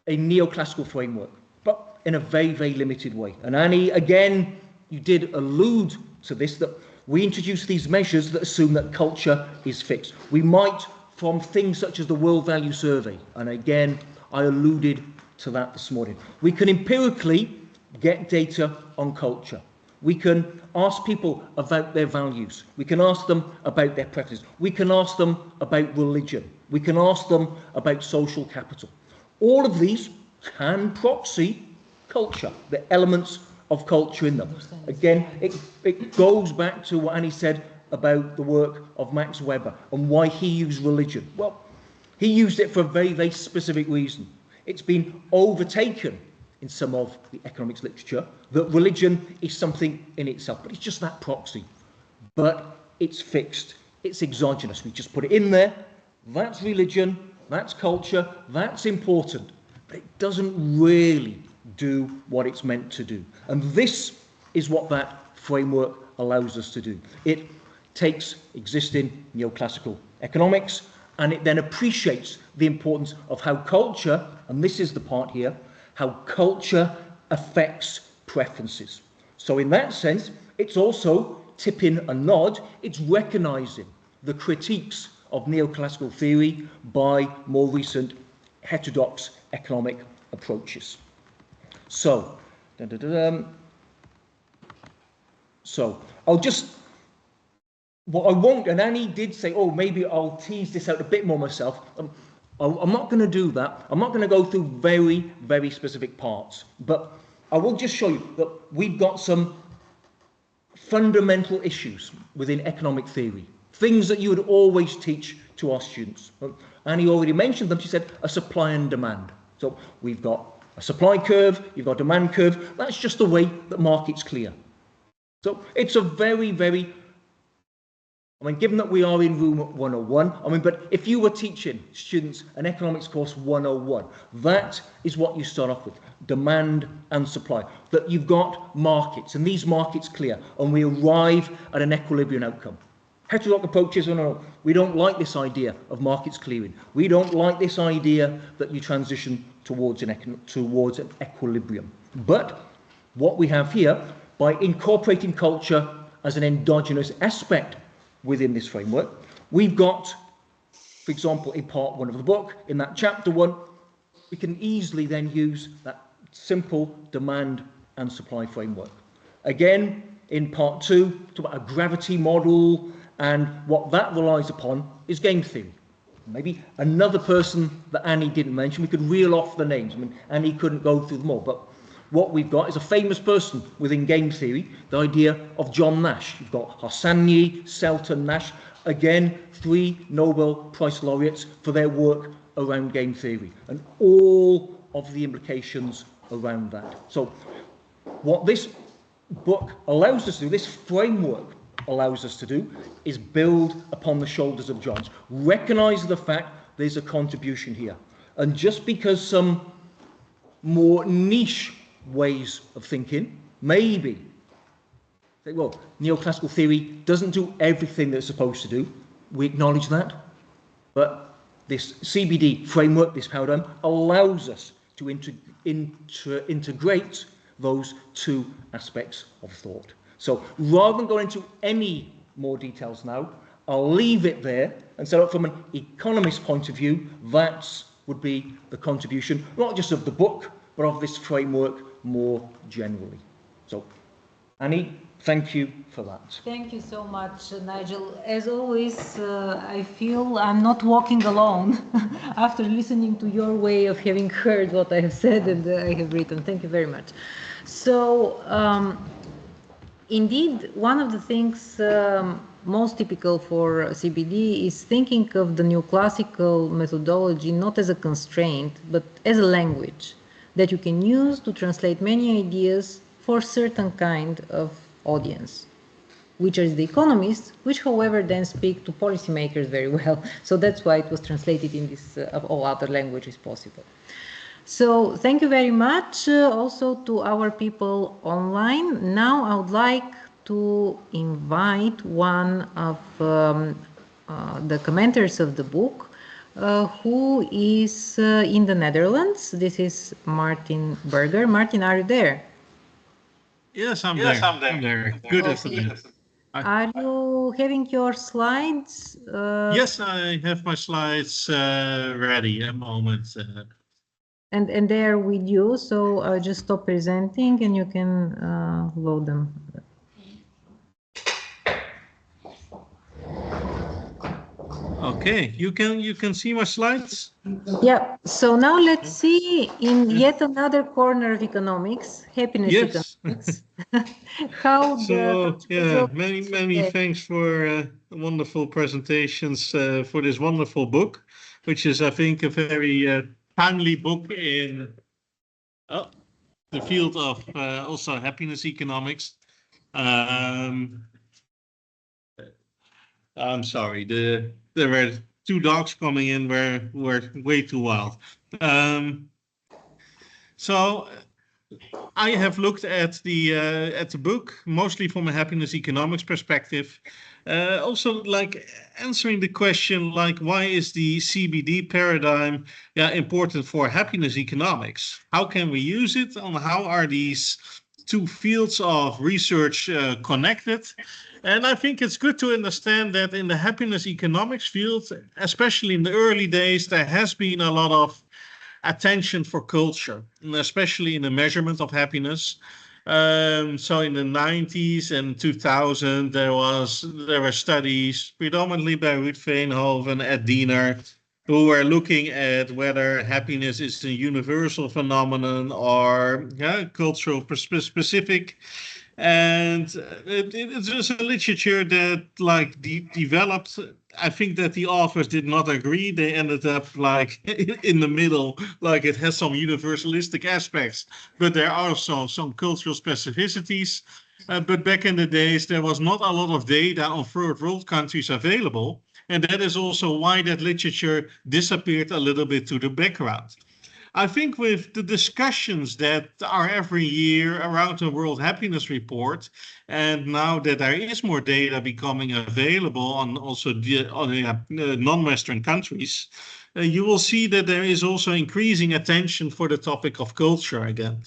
Speaker 2: a neoclassical framework, but in a very, very limited way. And Annie, again, you did allude to this, that we introduce these measures that assume that culture is fixed. We might, from things such as the World Value Survey, and again, I alluded to that this morning, we can empirically get data on culture. We can ask people about their values. We can ask them about their preferences. We can ask them about religion. We can ask them about social capital. All of these can proxy culture, the elements of culture in them. Again, it goes back to what Annie said about the work of Max Weber and why he used religion. Well, he used it for a very, very specific reason. It's been overtaken in some of the economics literature that religion is something in itself, but it's just that proxy. But it's fixed, it's exogenous. We just put it in there. That's religion, that's culture, that's important. But it doesn't really do what it's meant to do. And this is what that framework allows us to do. It takes existing neoclassical economics and it then appreciates the importance of how culture, and this is the part here, how culture affects preferences. So in that sense, it's also tipping a nod, it's recognising the critiques of neoclassical theory by more recent heterodox economic approaches. So, I'll just, what I won't, and Annie did say, oh, maybe I'll tease this out a bit more myself. I'm not going to do that. I'm not going to go through very, very specific parts, but I will just show you that we've got some fundamental issues within economic theory, things that you would always teach to our students. Annie already mentioned them. She said a supply and demand. So we've got a supply curve, you've got a demand curve. That's just the way that markets clear. So it's a very, very, I mean, given that we are in room 101, I mean, but if you were teaching students an economics course 101, that is what you start off with, demand and supply, that you've got markets, and these markets clear, and we arrive at an equilibrium outcome. Heterodox approaches, no, we don't like this idea of markets clearing. We don't like this idea that you transition towards an equilibrium. But what we have here, by incorporating culture as an endogenous aspect within this framework, we've got, for example, in part 1 of the book, in that chapter 1, we can easily then use that simple demand and supply framework. Again, in part 2, talk about a gravity model, and what that relies upon is game theory. Maybe another person that Annie didn't mention, we could reel off the names. I mean, Annie couldn't go through them all, but what we've got is a famous person within game theory, the idea of John Nash. You've got Harsanyi, Selton, Nash, again, 3 Nobel Prize laureates for their work around game theory, and all of the implications around that. So what this book allows us to do, this framework allows us to do, is build upon the shoulders of John's. Recognise the fact there's a contribution here. And just because some more niche ways of thinking, maybe, well, neoclassical theory doesn't do everything that it's supposed to do. We acknowledge that. But this CBD framework, this paradigm, allows us to integrate those 2 aspects of thought. So rather than going into any more details now, I'll leave it there and say, from an economist's point of view, that would be the contribution, not just of the book, but of this framework more generally. So, Annie, thank you for that.
Speaker 1: Thank you so much, Nigel. As always, I feel I'm not walking alone after listening to your way of having heard what I have said and I have written. Thank you very much. So, indeed, one of the things most typical for CBD is thinking of the neoclassical methodology not as a constraint, but as a language that you can use to translate many ideas for certain kind of audience, which is the economists, which, however, then speak to policymakers very well. So that's why it was translated in this of all other languages possible. So thank you very much also to our people online. Now I would like to invite one of the commenters of the book, who is in the Netherlands. This is Martin Berger. Martin, are you there?
Speaker 4: Yes, I'm there. Good afternoon.
Speaker 1: Are you having your slides?
Speaker 4: Yes, I have my slides ready at the moment.
Speaker 1: And they are with you, so I'll just stop presenting and you can load them.
Speaker 4: Okay, you can see my slides?
Speaker 1: Yeah, so now let's see in yet another corner of economics, happiness economics.
Speaker 4: Many thanks for wonderful presentations for this wonderful book, which is, I think, a very timely book the field of also happiness economics. I'm sorry, there were two dogs coming in were way too wild. So I have looked at the book mostly from a happiness economics perspective. Also, like answering the question, like why is the CBD paradigm important for happiness economics? How can we use it? And how are these two fields of research connected? And I think it's good to understand that in the happiness economics field, especially in the early days, there has been a lot of attention for culture, and especially in the measurement of happiness. So in the 90s and 2000, there were studies predominantly by Ruud Veenhoven, Ed Diener, who were looking at whether happiness is a universal phenomenon or cultural specific. And it's just a literature that like developed. I think that the authors did not agree. They ended up like in the middle, like it has some universalistic aspects, but there are also some cultural specificities. But back in the days, there was not a lot of data on third world countries available. And that is also why that literature disappeared a little bit to the background. I think with the discussions that are every year around the World Happiness Report, and now that there is more data becoming available on also non-Western countries, you will see that there is also increasing attention for the topic of culture again.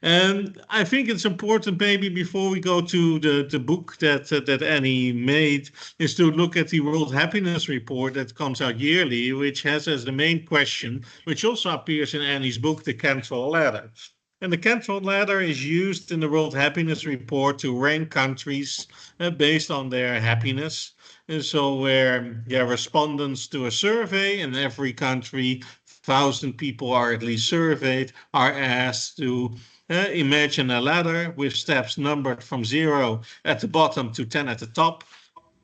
Speaker 4: And I think it's important, maybe before we go to the book that Annie made, is to look at the World Happiness Report that comes out yearly, which has as the main question, which also appears in Annie's book, the Cantrell Ladder. And the Cantrell Ladder is used in the World Happiness Report to rank countries based on their happiness. And so where respondents to a survey in every country, 1,000 people are at least surveyed, are asked to imagine a ladder with steps numbered from 0 at the bottom to 10 at the top.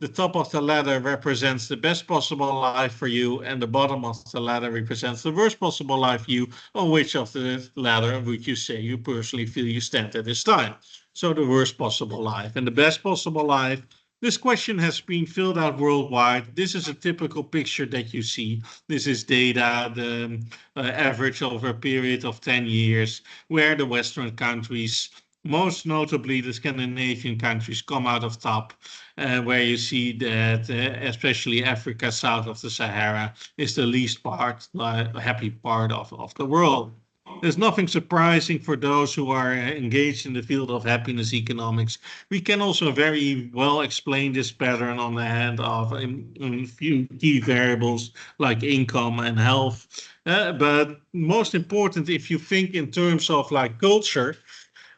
Speaker 4: The top of the ladder represents the best possible life for you, and the bottom of the ladder represents the worst possible life for you. On which of the ladder would you say you personally feel you stand at this time? So the worst possible life and the best possible life. This question has been filled out worldwide. This is a typical picture that you see. This is data, the average over a period of 10 years, where the Western countries, most notably the Scandinavian countries, come out of top, where you see that especially Africa south of the Sahara is the least happy part of the world. There's nothing surprising for those who are engaged in the field of happiness economics. We can also very well explain this pattern on the hand of a few key variables like income and health. But most important, if you think in terms of like culture,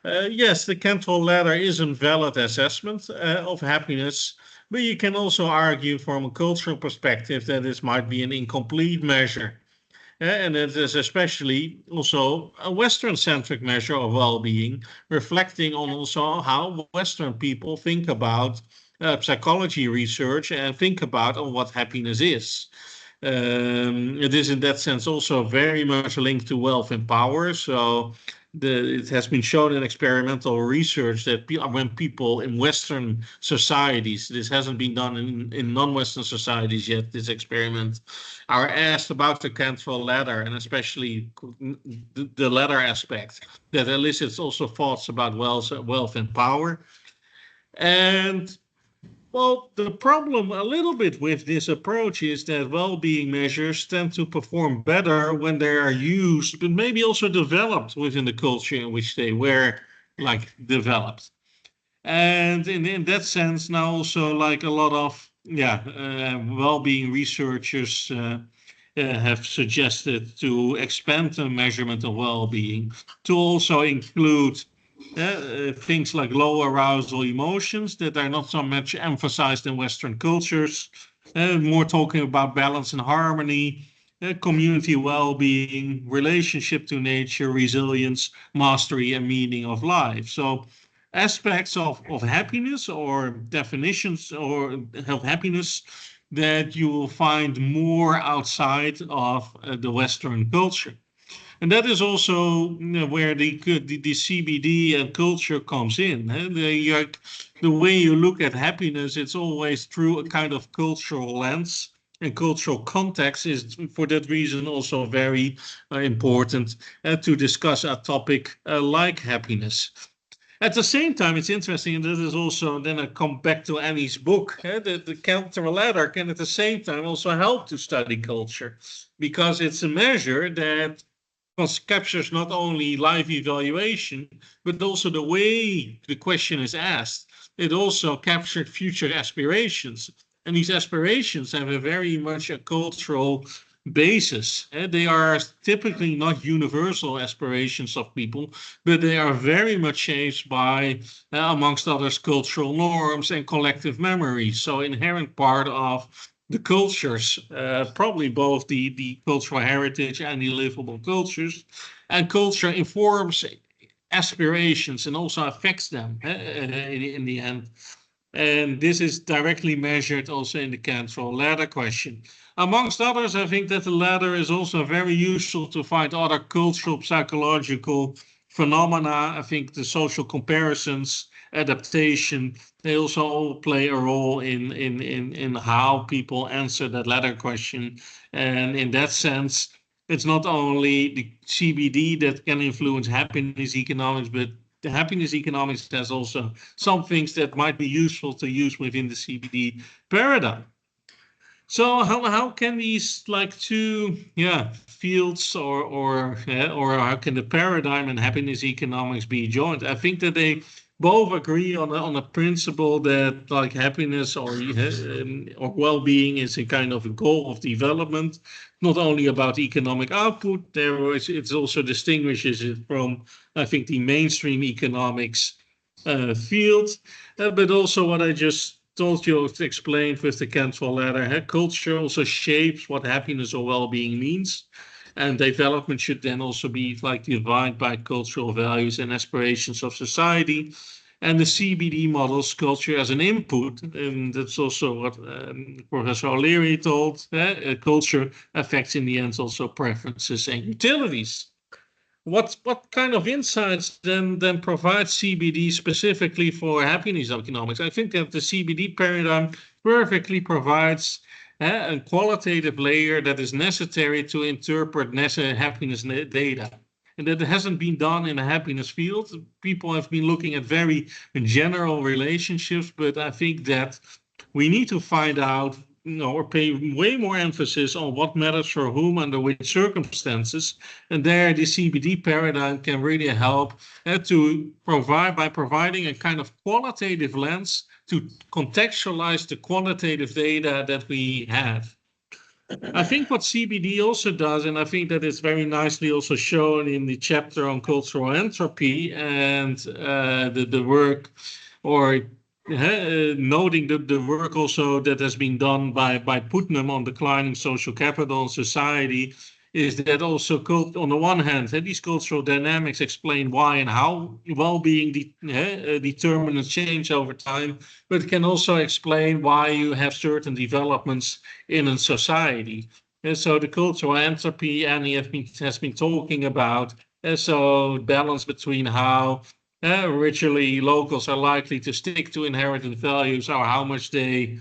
Speaker 4: yes, the Cantrell Ladder is a valid assessment of happiness, but you can also argue from a cultural perspective that this might be an incomplete measure. And it is especially also a Western-centric measure of well-being, reflecting on also how Western people think about psychology research and think about what happiness is. It is in that sense also very much linked to wealth and power. So it has been shown in experimental research that when people in Western societies, this hasn't been done in non-Western societies yet, this experiment, are asked about the Cantrell Ladder and especially the ladder aspect that elicits also thoughts about wealth and power. And well, the problem a little bit with this approach is that well-being measures tend to perform better when they are used, but maybe also developed within the culture in which they were like developed. And in that sense, now also like a lot of well-being researchers have suggested to expand the measurement of well-being to also include things like low arousal emotions that are not so much emphasized in Western cultures, more talking about balance and harmony, community well-being, relationship to nature, resilience, mastery, and meaning of life. So aspects of happiness or definitions or of happiness that you will find more outside of the Western culture. And that is also where the CBD and culture comes in. The way you look at happiness, it's always through a kind of cultural lens. And cultural context is, for that reason, also very important to discuss a topic like happiness. At the same time, it's interesting, and that is also, then I come back to Annie's book, the counter ladder can at the same time also help to study culture, because it's a measure that captures not only life evaluation, but also the way the question is asked. It also captured future aspirations. And these aspirations have a very much a cultural basis. They are typically not universal aspirations of people, but they are very much shaped by, amongst others, cultural norms and collective memory. So inherent part of the cultures, probably both the cultural heritage and the livable cultures, and culture informs aspirations and also affects them in the end. And this is directly measured also in the Cantrell ladder question. Amongst others, I think that the ladder is also very useful to find other cultural, psychological phenomena. I think the social comparisons, adaptation, they also all play a role in how people answer that ladder question. And in that sense, it's not only the CBD that can influence happiness economics, but the happiness economics has also some things that might be useful to use within the CBD paradigm. So how can these like two fields or how can the paradigm and happiness economics be joined? I think that they both agree on a principle that like happiness or well-being is a kind of a goal of development, not only about economic output. It also distinguishes it from, I think, the mainstream economics field, but also what I just told you, explained with the Cantrell ladder. Culture also shapes what happiness or well-being means. And development should then also be like defined by cultural values and aspirations of society. And the CBD models culture as an input. And that's also what Professor O'Leary told. Culture affects in the end also preferences and utilities. What kind of insights then provides CBD specifically for happiness economics? I think that the CBD paradigm perfectly provides a qualitative layer that is necessary to interpret happiness data. And that hasn't been done in the happiness field. People have been looking at very general relationships, but I think that we need to find out, or pay way more emphasis on what matters for whom under which circumstances. And there the CBD paradigm can really help to provide, by providing a kind of qualitative lens to contextualize the quantitative data that we have. I think what CBD also does, and I think that is very nicely also shown in the chapter on cultural entropy and the work, or noting the work also that has been done by Putnam on declining social capital and society, is that also on the one hand, these cultural dynamics explain why and how well-being determinants change over time, but can also explain why you have certain developments in a society. And so the cultural entropy Annie has been talking about, so balance between how originally locals are likely to stick to inherited values or how much they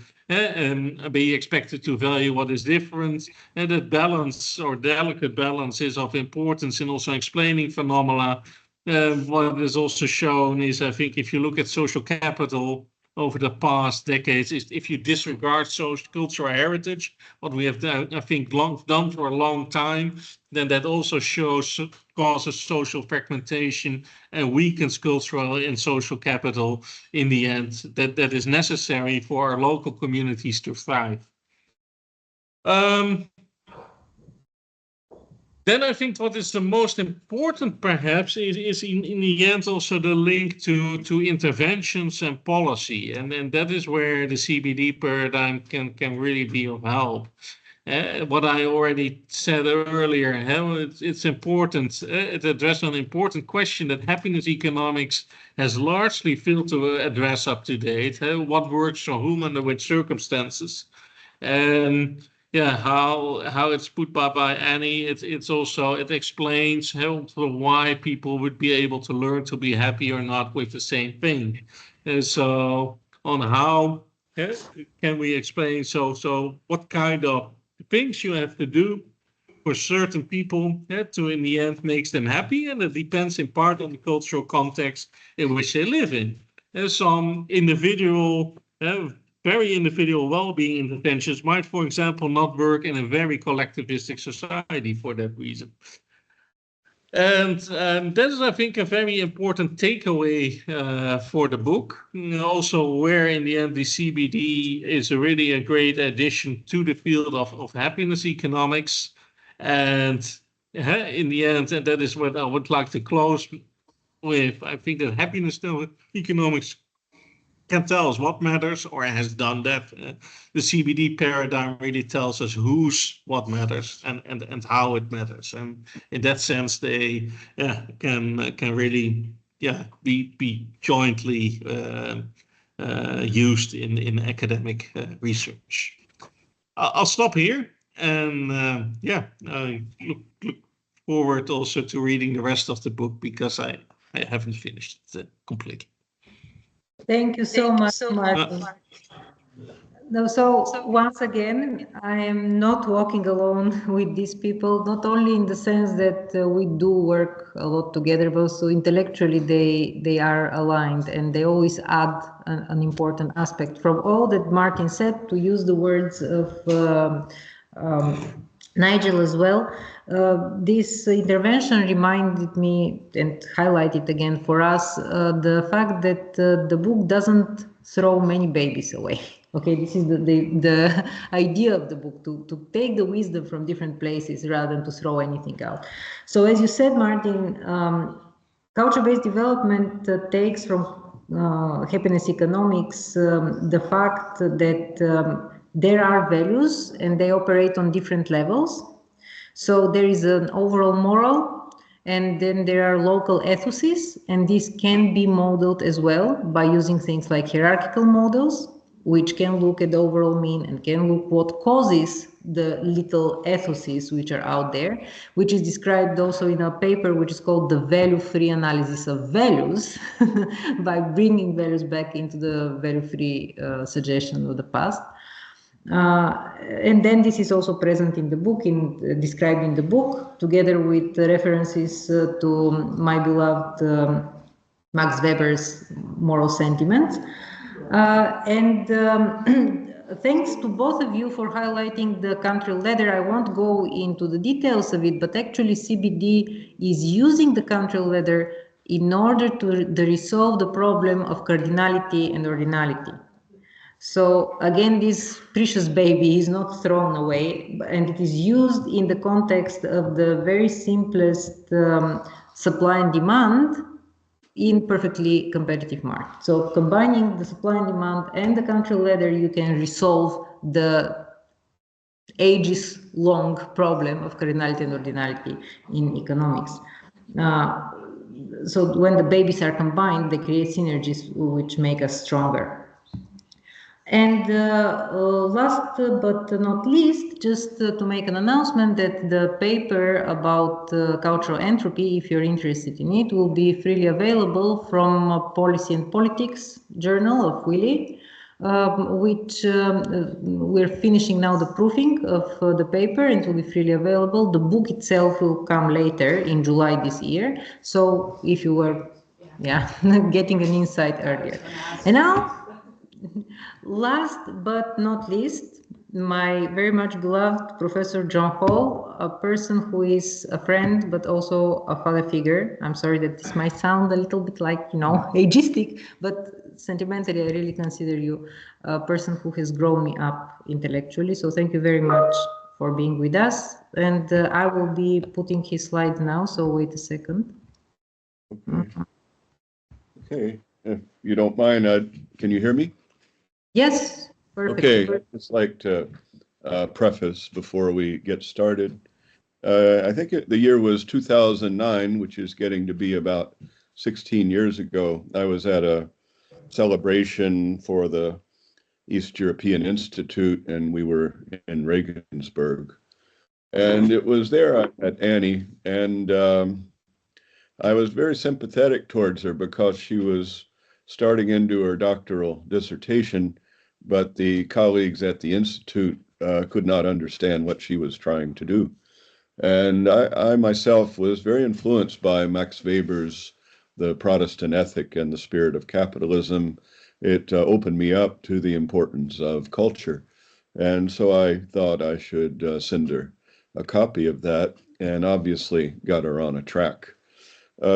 Speaker 4: be expected to value what is different. And that balance or delicate balance is of importance in also explaining phenomena. What is also shown is, I think, if you look at social capital over the past decades, is if you disregard social cultural heritage, what we have done, I think, done for a long time, then that also causes social fragmentation and weakens cultural and social capital in the end that is necessary for our local communities to thrive. Then I think what is the most important, perhaps, is in the end also the link to interventions and policy. And that is where the CBD paradigm can really be of help. What I already said earlier, it's important. It addresses an important question that happiness economics has largely failed to address up to date. What works for whom under which circumstances? And yeah, how it's put by Annie. It's also, it explains how why people would be able to learn to be happy or not with the same thing. And so on how can we explain, so what kind of things you have to do for certain people to in the end makes them happy, and it depends in part on the cultural context in which they live in. Some individual very individual well-being interventions might, for example, not work in a very collectivistic society for that reason. And that is, I think, a very important takeaway for the book. Also, where in the end the CBD is really a great addition to the field of happiness economics. And in the end, and that is what I would like to close with, I think that happiness economics can tell us what matters, or has done that. The CBD paradigm really tells us what matters and how it matters. And in that sense, they can really be jointly used in academic research. I'll stop here, and look forward also to reading the rest of the book, because I haven't finished it completely.
Speaker 1: Thank you so much, Martin. No, so once again, I am not walking alone with these people, not only in the sense that we do work a lot together, but also intellectually they are aligned, and they always add an important aspect. From all that Martin said, to use the words of Nigel as well, this intervention reminded me and highlighted again for us the fact that the book doesn't throw many babies away. Okay, this is the idea of the book, to take the wisdom from different places rather than to throw anything out. So as you said, Martin, culture-based development takes from happiness economics the fact that there are values and they operate on different levels. So there is an overall moral, and then there are local ethoses, and these can be modeled as well by using things like hierarchical models, which can look at the overall mean and can look what causes the little ethoses which are out there, which is described also in a paper which is called the value-free analysis of values, by bringing values back into the value-free suggestion of the past. And then this is also present in the book, described in the book, together with references to my beloved Max Weber's moral sentiments. Thanks to both of you for highlighting the country ladder. I won't go into the details of it, but actually CBD is using the country ladder in order to resolve the problem of cardinality and ordinality. So again, this precious baby is not thrown away, and it is used in the context of the very simplest supply and demand in perfectly competitive market. So combining the supply and demand and the country ladder, you can resolve the ages-long problem of cardinality and ordinality in economics. So when the babies are combined, they create synergies which make us stronger. And last but not least, just to make an announcement that the paper about cultural entropy, if you're interested in it, will be freely available from Policy and Politics Journal of Willy, which we're finishing now the proofing of the paper, and it will be freely available. The book itself will come later in July this year. So if you were getting an insight earlier. And now, last but not least, my very much beloved Professor John Hall, a person who is a friend but also a father figure. I'm sorry that this might sound a little bit like, ageistic, but sentimentally, I really consider you a person who has grown me up intellectually. So thank you very much for being with us. And I will be putting his slides now, so wait a second.
Speaker 5: Okay, if you don't mind, can you hear me?
Speaker 1: Yes, perfect.
Speaker 5: Okay, I'd just like to preface before we get started. I think the year was 2009, which is getting to be about 16 years ago. I was at a celebration for the East European Institute, and we were in Regensburg. And it was there I met Annie, and I was very sympathetic towards her because she was starting into her doctoral dissertation, but the colleagues at the Institute could not understand what she was trying to do. And I myself was very influenced by Max Weber's The Protestant Ethic and the Spirit of Capitalism. It opened me up to the importance of culture. And so I thought I should send her a copy of that, and obviously got her on a track.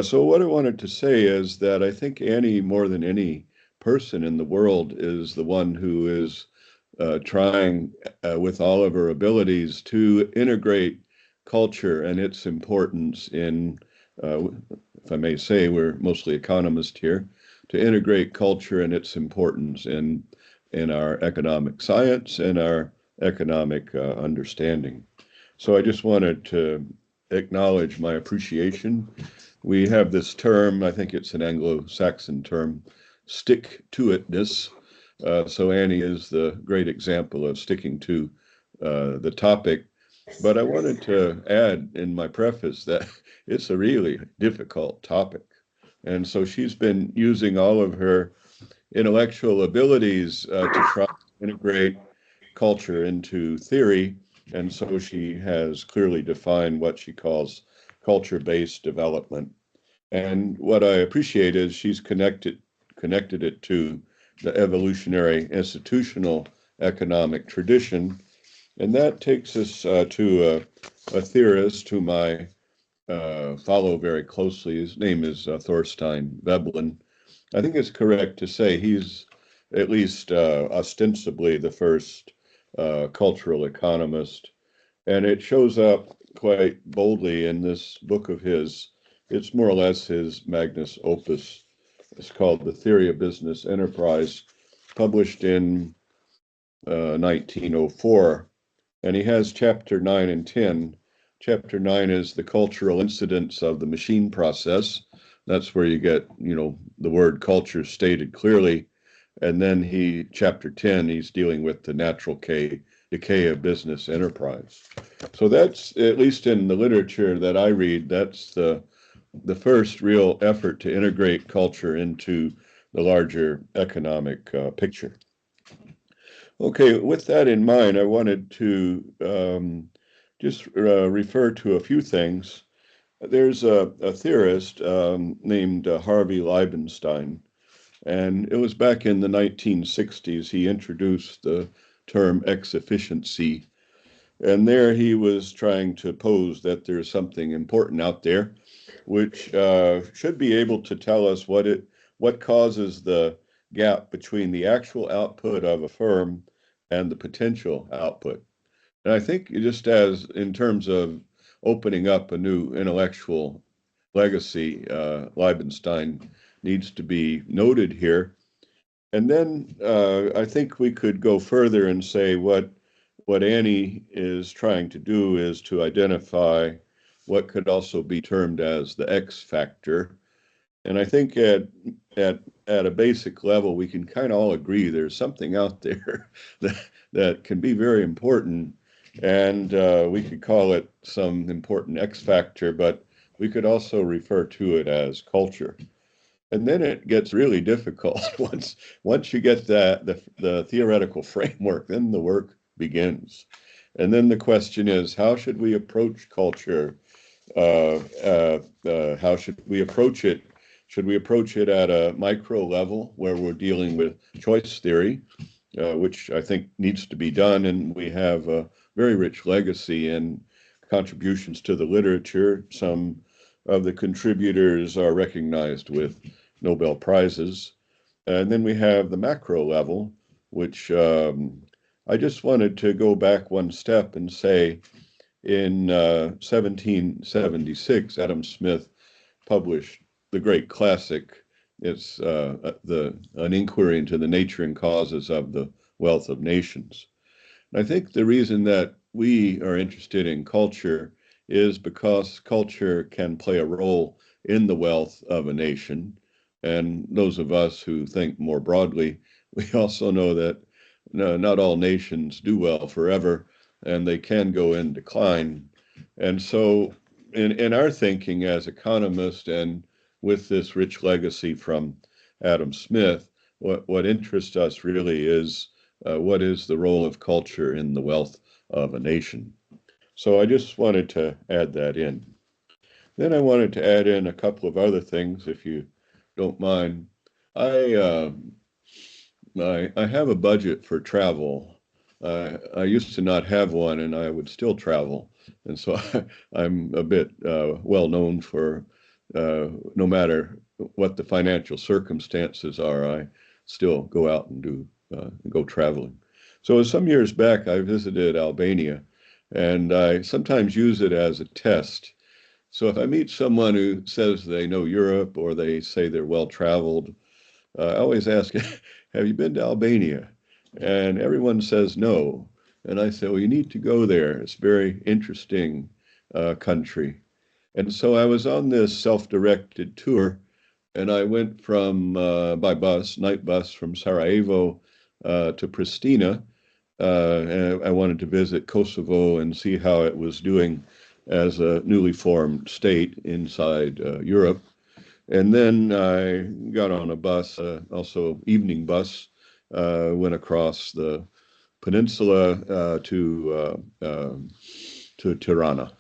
Speaker 5: So what I wanted to say is that I think Annie, more than any person in the world, is the one who is trying with all of her abilities to integrate culture and its importance in, if I may say, we're mostly economists here, to integrate culture and its importance in our economic science and our economic understanding. So I just wanted to acknowledge my appreciation. We have this term, I think it's an Anglo-Saxon term, stick-to-itness. So Annie is the great example of sticking to the topic. But I wanted to add in my preface that it's a really difficult topic. And so she's been using all of her intellectual abilities to try to integrate culture into theory. And so she has clearly defined what she calls culture-based development. And what I appreciate is she's connected it to the evolutionary institutional economic tradition. And that takes us to a theorist whom I follow very closely. His name is Thorstein Veblen. I think it's correct to say he's at least ostensibly the first cultural economist. And it shows up quite boldly in this book of his. It's more or less his magnus opus. It's called The Theory of Business Enterprise, published in 1904. And he has chapter 9 and 10. Chapter 9 is the cultural incidents of the machine process. That's where you get, the word culture stated clearly. And then chapter 10, he's dealing with the natural decay of business enterprise. So that's, at least in the literature that I read, that's the first real effort to integrate culture into the larger economic picture. Okay, with that in mind, I wanted to just refer to a few things. There's a theorist named Harvey Liebenstein, and it was back in the 1960s he introduced the term ex-efficiency. And there he was trying to pose that there's something important out there which should be able to tell us what causes the gap between the actual output of a firm and the potential output. And I think just as in terms of opening up a new intellectual legacy, Liebenstein needs to be noted here. And then I think we could go further and say what Annie is trying to do is to identify what could also be termed as the X factor. And I think at a basic level, we can kind of all agree there's something out there that can be very important. And we could call it some important X factor, but we could also refer to it as culture. And then it gets really difficult once you get the theoretical framework, then the work begins. And then the question is, how should we approach culture? How should we approach it? Should we approach it at a micro level where we're dealing with choice theory, which I think needs to be done, and we have a very rich legacy and contributions to the literature. Some of the contributors are recognized with Nobel Prizes. And then we have the macro level, which I just wanted to go back one step and say in 1776, Adam Smith published the great classic. It's an inquiry into the nature and causes of the wealth of nations. And I think the reason that we are interested in culture is because culture can play a role in the wealth of a nation. And those of us who think more broadly, we also know that no, not all nations do well forever, and they can go in decline. And so, in our thinking as economists, and with this rich legacy from Adam Smith, what interests us really is what is the role of culture in the wealth of a nation. So I just wanted to add that in. Then I wanted to add in a couple of other things, if you don't mind. I I have a budget for travel. I used to not have one, and I would still travel, and so I'm a bit well known for no matter what the financial circumstances are, I still go out and go traveling. So some years back, I visited Albania, and I sometimes use it as a test. So if I meet someone who says they know Europe or they say they're well traveled, I always ask, have you been to Albania? And everyone says no. And I say, well, you need to go there. It's a very interesting country. And so I was on this self-directed tour, and I went from by bus, night bus from Sarajevo to Pristina. And I wanted to visit Kosovo and see how it was doing as a newly formed state inside Europe. And then I got on a bus, also evening bus, went across the peninsula to Tirana.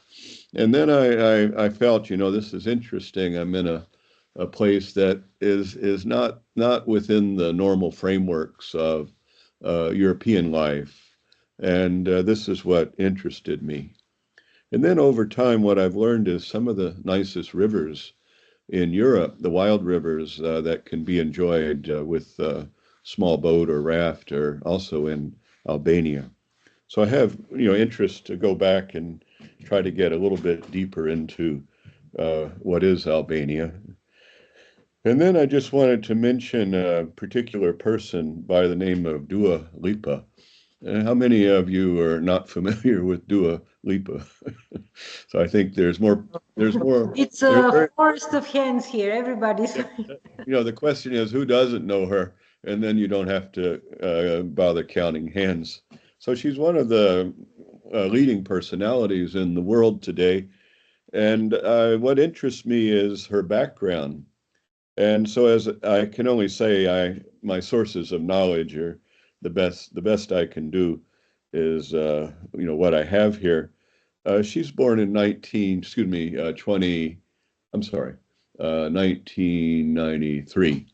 Speaker 5: And then I felt, this is interesting. I'm in a place that is not within the normal frameworks of European life. And this is what interested me. And then over time, what I've learned is some of the nicest rivers in Europe, the wild rivers that can be enjoyed with small boat or raft, are also in Albania. So I have, interest to go back and try to get a little bit deeper into what is Albania. And then I just wanted to mention a particular person by the name of Dua Lipa. How many of you are not familiar with Dua Lipa? So I think there's more.
Speaker 1: It's a forest of hands here. Everybody's.
Speaker 5: The question is, who doesn't know her? And then you don't have to bother counting hands. So she's one of the leading personalities in the world today. And what interests me is her background. And so, as I can only say, my sources of knowledge are the best I can do is what I have here. She's born in 1993,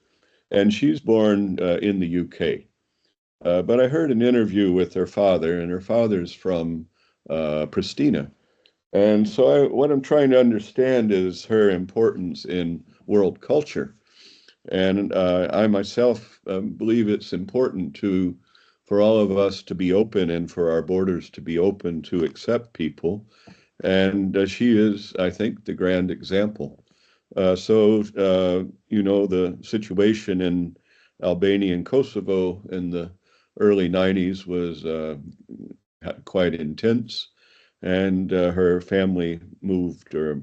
Speaker 5: and she's born in the UK. But I heard an interview with her father, and her father's from Pristina. And so what I'm trying to understand is her importance in world culture. And I myself believe it's important for all of us to be open and for our borders to be open to accept people. And she is, I think, the grand example. The situation in Albania and Kosovo in the early 90s was quite intense. And her family moved, or,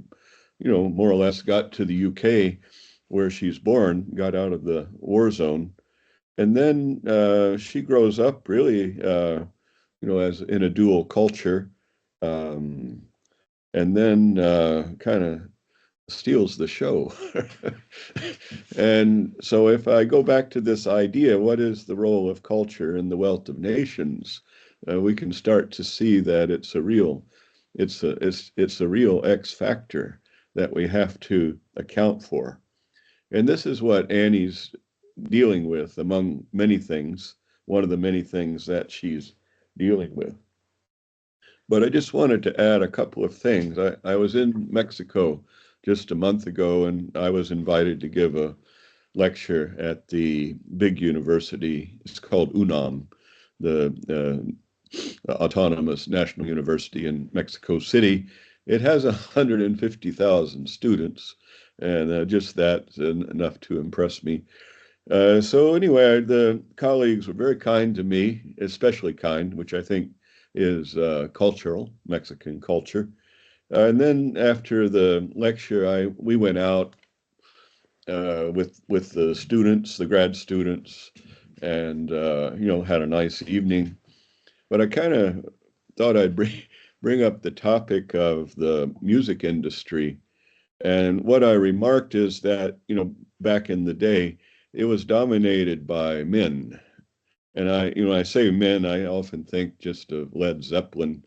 Speaker 5: more or less got to the UK where she's born, got out of the war zone. And then she grows up really, as in a dual culture, and then kind of steals the show. And so if I go back to this idea, what is the role of culture in the wealth of nations? We can start to see that it's a real X factor that we have to account for. And this is what Annie's dealing with, among many things, one of the many things that she's dealing with. But I just wanted to add a couple of things. I was in Mexico just a month ago, and I was invited to give a lecture at the big university. It's called UNAM, the Autonomous National University in Mexico City. It has 150,000 students, and just that's enough to impress me. So anyway, the colleagues were very kind to me, especially kind, which I think is cultural, Mexican culture. And then after the lecture, we went out with the students, the grad students, and had a nice evening. But I kind of thought I'd bring up the topic of the music industry. And what I remarked is that, back in the day, it was dominated by men. And I say men, I often think just of Led Zeppelin.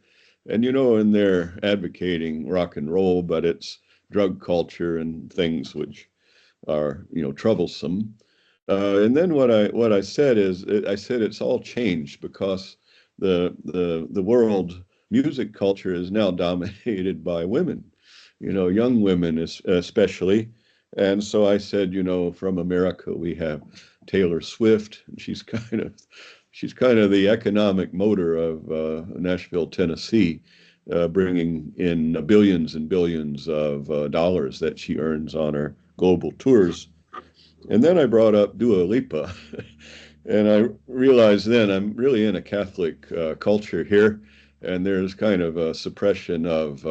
Speaker 5: And, and they're advocating rock and roll, but it's drug culture and things which are, troublesome. And then what I said is, I said it's all changed because the world music culture is now dominated by women, young women especially. And so I said, from America we have Taylor Swift, and she's kind of the economic motor of Nashville, Tennessee, bringing in billions and billions of dollars that she earns on her global tours. And then I brought up Dua Lipa, and I realized then I'm really in a Catholic culture here, and there's kind of a suppression of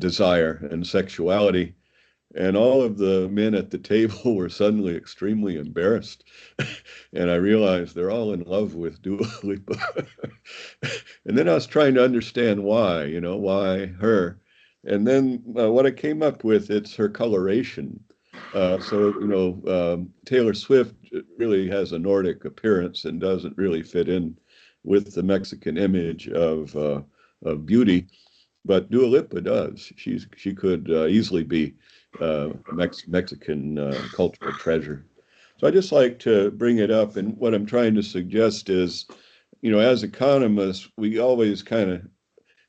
Speaker 5: desire and sexuality. And all of the men at the table were suddenly extremely embarrassed. And I realized they're all in love with Dua Lipa. And then I was trying to understand why, why her. And then what I came up with, it's her coloration. Taylor Swift really has a Nordic appearance and doesn't really fit in with the Mexican image of beauty. But Dua Lipa does. She could easily be Mexican cultural treasure. So I just like to bring it up. And what I'm trying to suggest is, as economists, we always kind of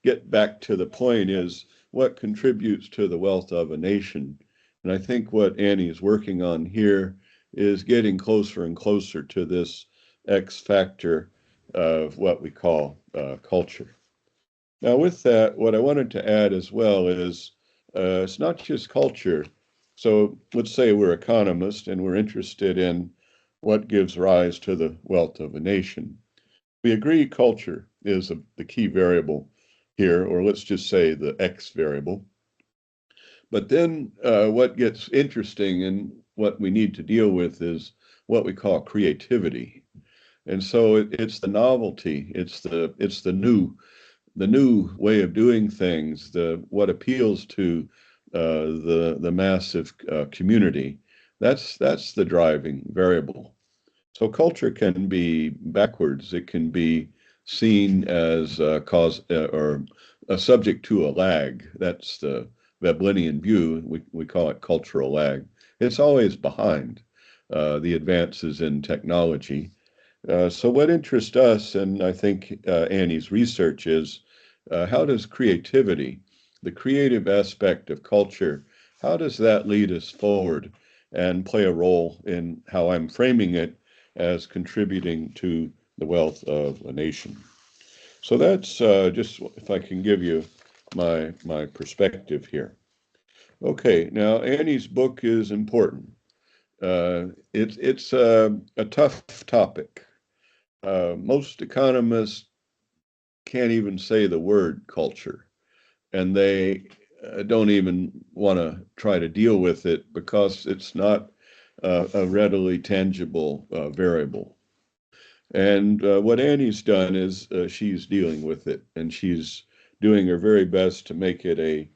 Speaker 5: get back to the point is what contributes to the wealth of a nation. And I think what Annie is working on here is getting closer and closer to this X factor of what we call culture. Now, with that, what I wanted to add as well is it's not just culture. So let's say we're economists and we're interested in what gives rise to the wealth of a nation. We agree culture is the key variable here, or let's just say the X variable. But then what gets interesting and what we need to deal with is what we call creativity. And so it's the novelty, it's the new way of doing things, what appeals to the massive community. That's the driving variable. So culture can be backwards. It can be seen as a cause or a subject to a lag. That's the Veblennian view. We call it cultural lag. It's always behind the advances in technology. So what interests us, and I think Annie's research is, how does creativity, the creative aspect of culture, how does that lead us forward and play a role in how I'm framing it as contributing to the wealth of a nation? So that's just if I can give you my perspective here. Okay, now Annie's book is important. It's a tough topic. Most economists can't even say the word culture, and they don't even want to try to deal with it because it's not a readily tangible variable. And what Annie's done is she's dealing with it, and she's doing her very best to make it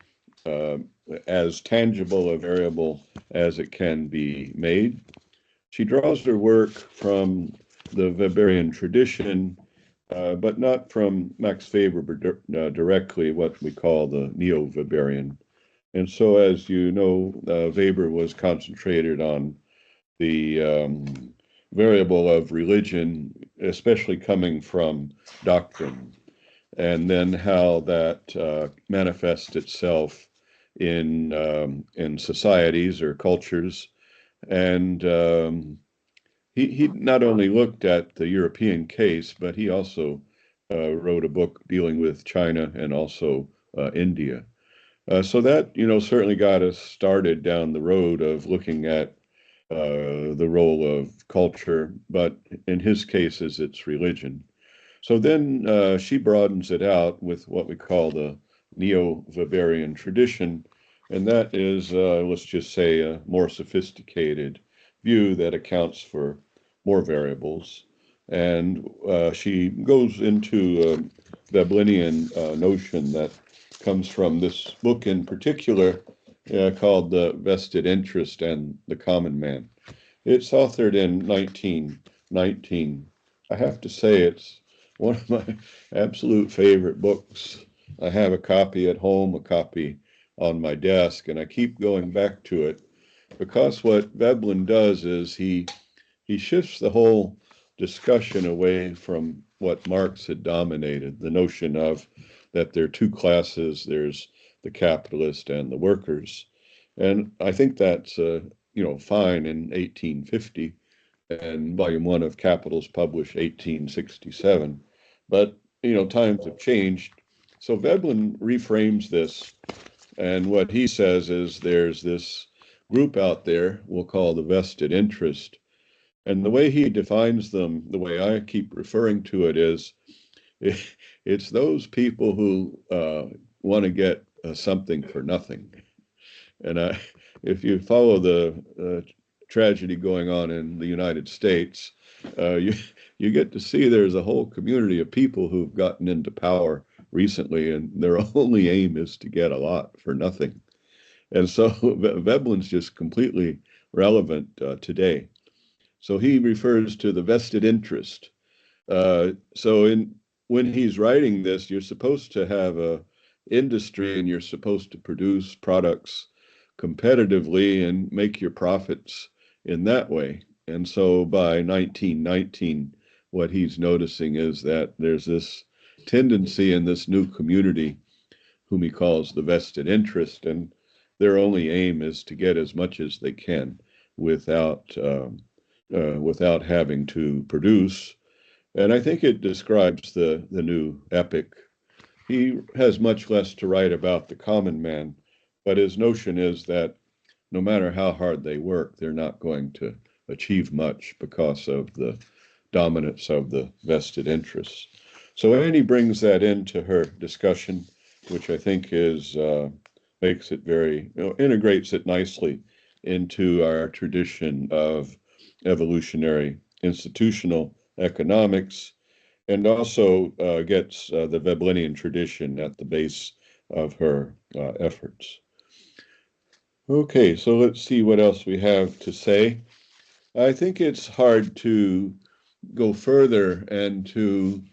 Speaker 5: as tangible a variable as it can be made. She draws her work from the Weberian tradition, but not from Max Weber directly, what we call the Neo-Weberian. And so, as you know, Weber was concentrated on the variable of religion, especially coming from doctrine, and then how that manifests itself in societies or cultures. And he not only looked at the European case, but he also wrote a book dealing with China and also India. So that, certainly got us started down the road of looking at the role of culture, but in his cases, it's religion. So then she broadens it out with what we call the Neo-Weberian tradition, and that is, let's just say, a more sophisticated view that accounts for more variables. And she goes into Veblennian notion that comes from this book in particular called The Vested Interest and the Common Man. It's authored in 1919. I have to say it's one of my absolute favorite books. I have a copy at home, a copy on my desk, and I keep going back to it because what Veblen does is he shifts the whole discussion away from what Marx had dominated, the notion of that there are two classes, there's the capitalist and the workers. And I think that's fine in 1850, and volume 1 of Capital's published 1867. But times have changed. So Veblen reframes this, and what he says is there's this group out there we'll call the vested interest. And the way he defines them, the way I keep referring to it is, it's those people who want to get something for nothing. And if you follow the tragedy going on in the United States, you get to see there's a whole community of people who've gotten into power recently, and their only aim is to get a lot for nothing. And so Veblen's just completely relevant today. So he refers to the vested interest. When he's writing this, you're supposed to have a industry and you're supposed to produce products competitively and make your profits in that way. And so by 1919, what he's noticing is that there's this tendency in this new community, whom he calls the vested interest, and their only aim is to get as much as they can without having to produce. And I think it describes the new epic. He has much less to write about the common man, but his notion is that no matter how hard they work, they're not going to achieve much because of the dominance of the vested interests. So Annie brings that into her discussion, which I think makes it very, integrates it nicely into our tradition of evolutionary institutional economics, and also gets the Veblennian tradition at the base of her efforts. Okay, so let's see what else we have to say. I think it's hard to go further and to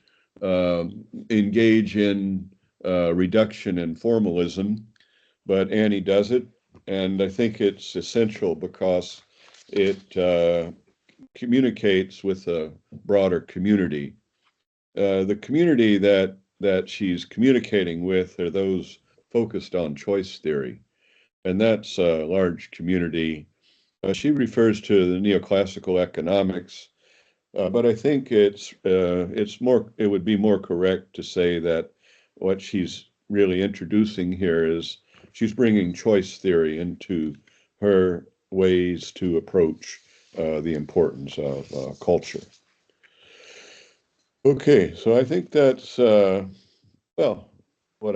Speaker 5: engage in reduction and formalism, but Annie does it, and I think it's essential because it communicates with a broader community. The community that she's communicating with are those focused on choice theory, and that's a large community. She refers to the neoclassical economics, but I think it would be more correct to say that what she's really introducing here is she's bringing choice theory into her ways to approach the importance of culture. Okay, so I think that's, what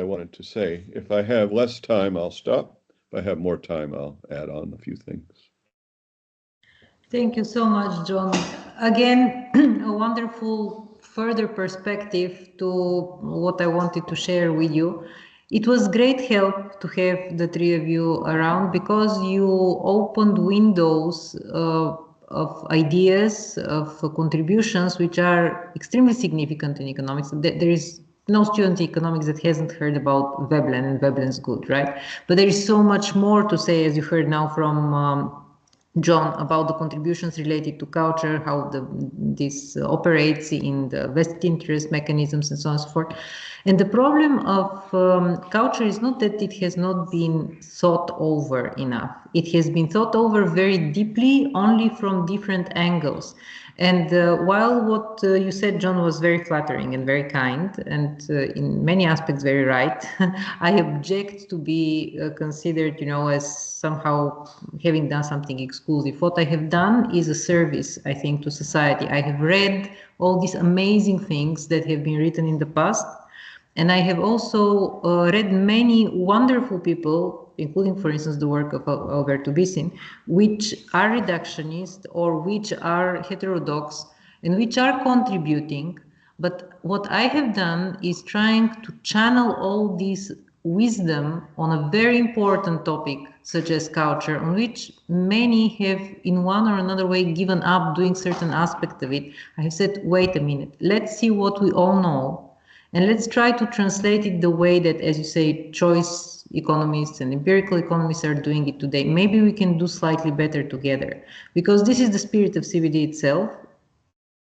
Speaker 5: I wanted to say. If I have less time, I'll stop. If I have more time, I'll add on a few things.
Speaker 1: Thank you so much, John. Again, a wonderful further perspective to what I wanted to share with you. It was great help to have the three of you around because you opened windows of ideas, of contributions, which are extremely significant in economics. There is no student in economics that hasn't heard about Veblen and Veblen's good, right? But there is so much more to say, as you heard now from John, about the contributions related to culture, how this operates in the vested interest mechanisms and so on and so forth. And the problem of culture is not that it has not been thought over enough. It has been thought over very deeply, only from different angles. And while what you said, John, was very flattering and very kind, and in many aspects very right, I object to be considered, as somehow having done something exclusive. What I have done is a service, I think, to society. I have read all these amazing things that have been written in the past, and I have also read many wonderful people including, for instance, the work of Alberto Bisin, which are reductionist or which are heterodox and which are contributing. But what I have done is trying to channel all this wisdom on a very important topic such as culture, on which many have in one or another way given up doing certain aspect of it. I have said, wait a minute, let's see what we all know, and let's try to translate it the way that, as you say, choice economists and empirical economists are doing it today. Maybe we can do slightly better together, because this is the spirit of CBD itself.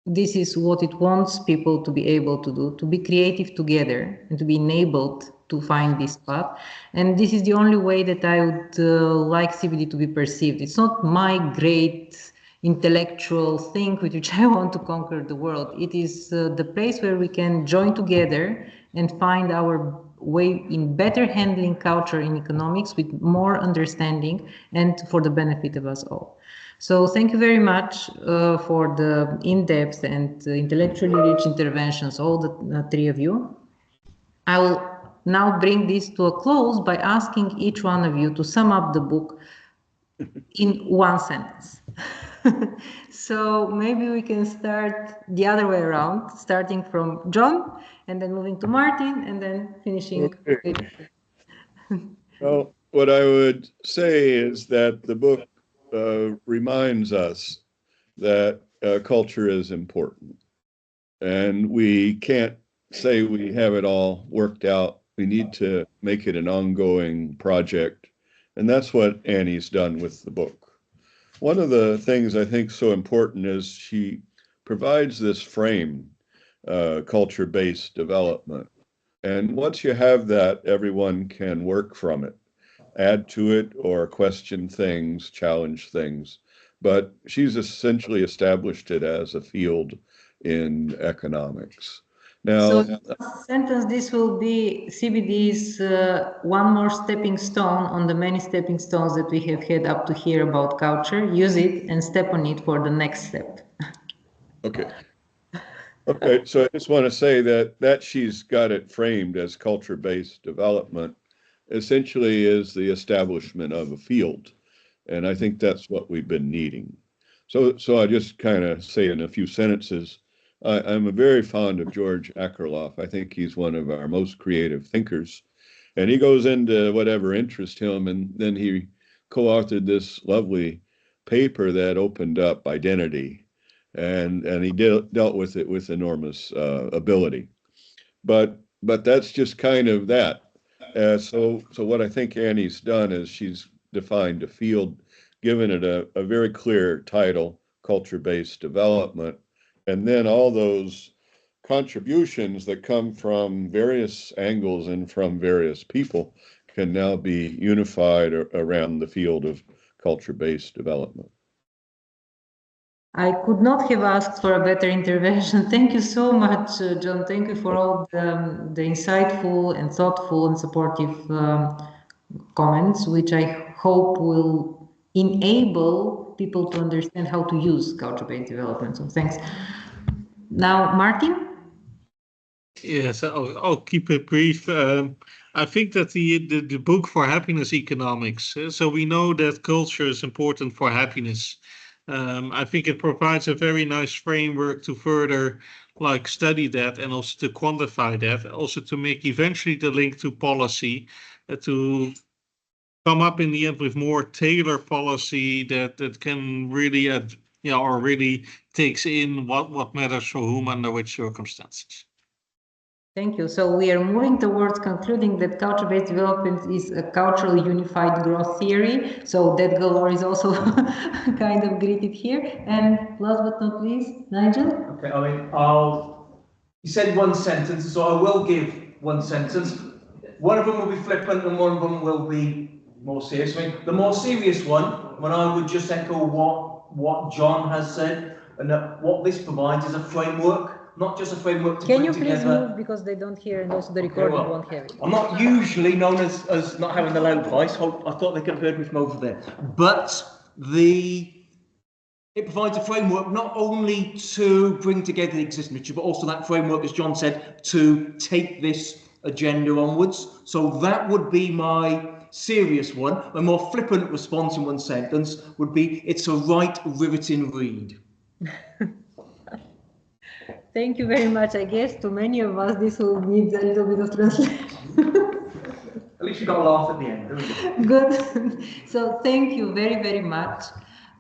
Speaker 1: This is what it wants people to be able to do, to be creative together and to be enabled to find this path. And this is the only way that I would like CBD to be perceived. It's not my great intellectual thing with which I want to conquer the world. It is the place where we can join together and find our way in better handling culture and economics with more understanding and for the benefit of us all. So thank you very much for the in-depth and intellectually rich interventions, all the three of you. I will now bring this to a close by asking each one of you to sum up the book in one sentence. So maybe we can start the other way around, starting from John and then moving to Martin and then finishing.
Speaker 5: Okay. Well, what I would say is that the book reminds us that culture is important, and we can't say we have it all worked out. We need to make it an ongoing project, and that's what Annie's done with the book. One of the things I think so important is she provides this frame, culture-based development, and once you have that, everyone can work from it, add to it or question things, challenge things. But she's essentially established it as a field in economics. Now,
Speaker 1: so sentence, this will be CBD's one more stepping stone on the many stepping stones that we have had up to here about culture. Use it and step on it for the next step.
Speaker 5: okay. Okay, so I just want to say that she's got it framed as culture-based development essentially is the establishment of a field. And I think that's what we've been needing. So I just kind of say in a few sentences, I'm very fond of George Akerlof. I think he's one of our most creative thinkers. And he goes into whatever interests him, and then he co-authored this lovely paper that opened up identity. And he dealt with it with enormous ability. But that's just kind of that. So what I think Annie's done is she's defined a field, given it a very clear title, culture-based development, and then all those contributions that come from various angles and from various people can now be unified around the field of culture-based development.
Speaker 1: I could not have asked for a better intervention. Thank you so much, John. Thank you for all the insightful and thoughtful and supportive comments, which I hope will enable people to understand how to use culture-based development. So thanks. Now, Martin?
Speaker 4: Yes, I'll keep it brief. I think that the book for happiness economics, so we know that culture is important for happiness. I think it provides a very nice framework to further study that and also to quantify that, also to make eventually the link to policy, to come up in the end with more tailored policy that can really, or really takes in what matters for whom under which circumstances.
Speaker 1: Thank you. So we are moving towards concluding that culture-based development is a culturally unified growth theory. So that galore is also kind of greeted here. And last but not least, Nigel?
Speaker 2: Okay, I mean, you said one sentence, so I will give one sentence. One of them will be flippant and one of them will be more serious. I mean, the more serious one, when I would just echo what John has said, and that what this provides is a framework. Not just a framework to
Speaker 1: Can
Speaker 2: bring
Speaker 1: you
Speaker 2: together.
Speaker 1: please move, because they don't hear and also the recording won't have it.
Speaker 2: I'm not usually known as not having the loud voice. I thought they could have heard me from over there. But it provides a framework not only to bring together the existing literature, but also that framework, as John said, to take this agenda onwards. So that would be my serious one. A more flippant response in one sentence would be, it's a right riveting read.
Speaker 1: Thank you very much. I guess to many of us this will need a little bit of translation.
Speaker 2: At least you got a laugh at the end, didn't you?
Speaker 1: Good. So thank you very, very much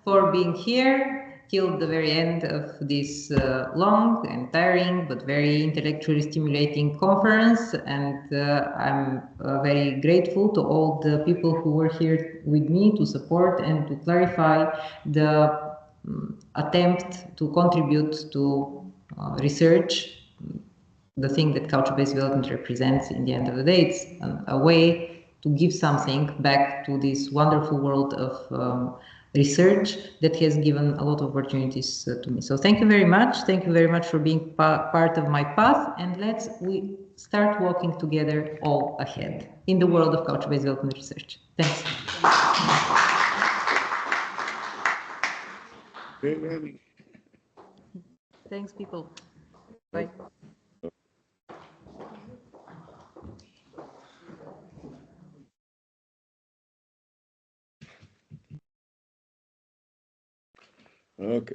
Speaker 1: for being here till the very end of this long and tiring but very intellectually stimulating conference. And I'm very grateful to all the people who were here with me to support and to clarify the attempt to contribute to research, the thing that culture-based development represents. In the end of the day, it's a way to give something back to this wonderful world of research that has given a lot of opportunities to me. So thank you very much. Thank you very much for being part of my path, and we start walking together all ahead in the world of culture-based development research. Thanks. Thanks, people. Bye.
Speaker 5: Okay.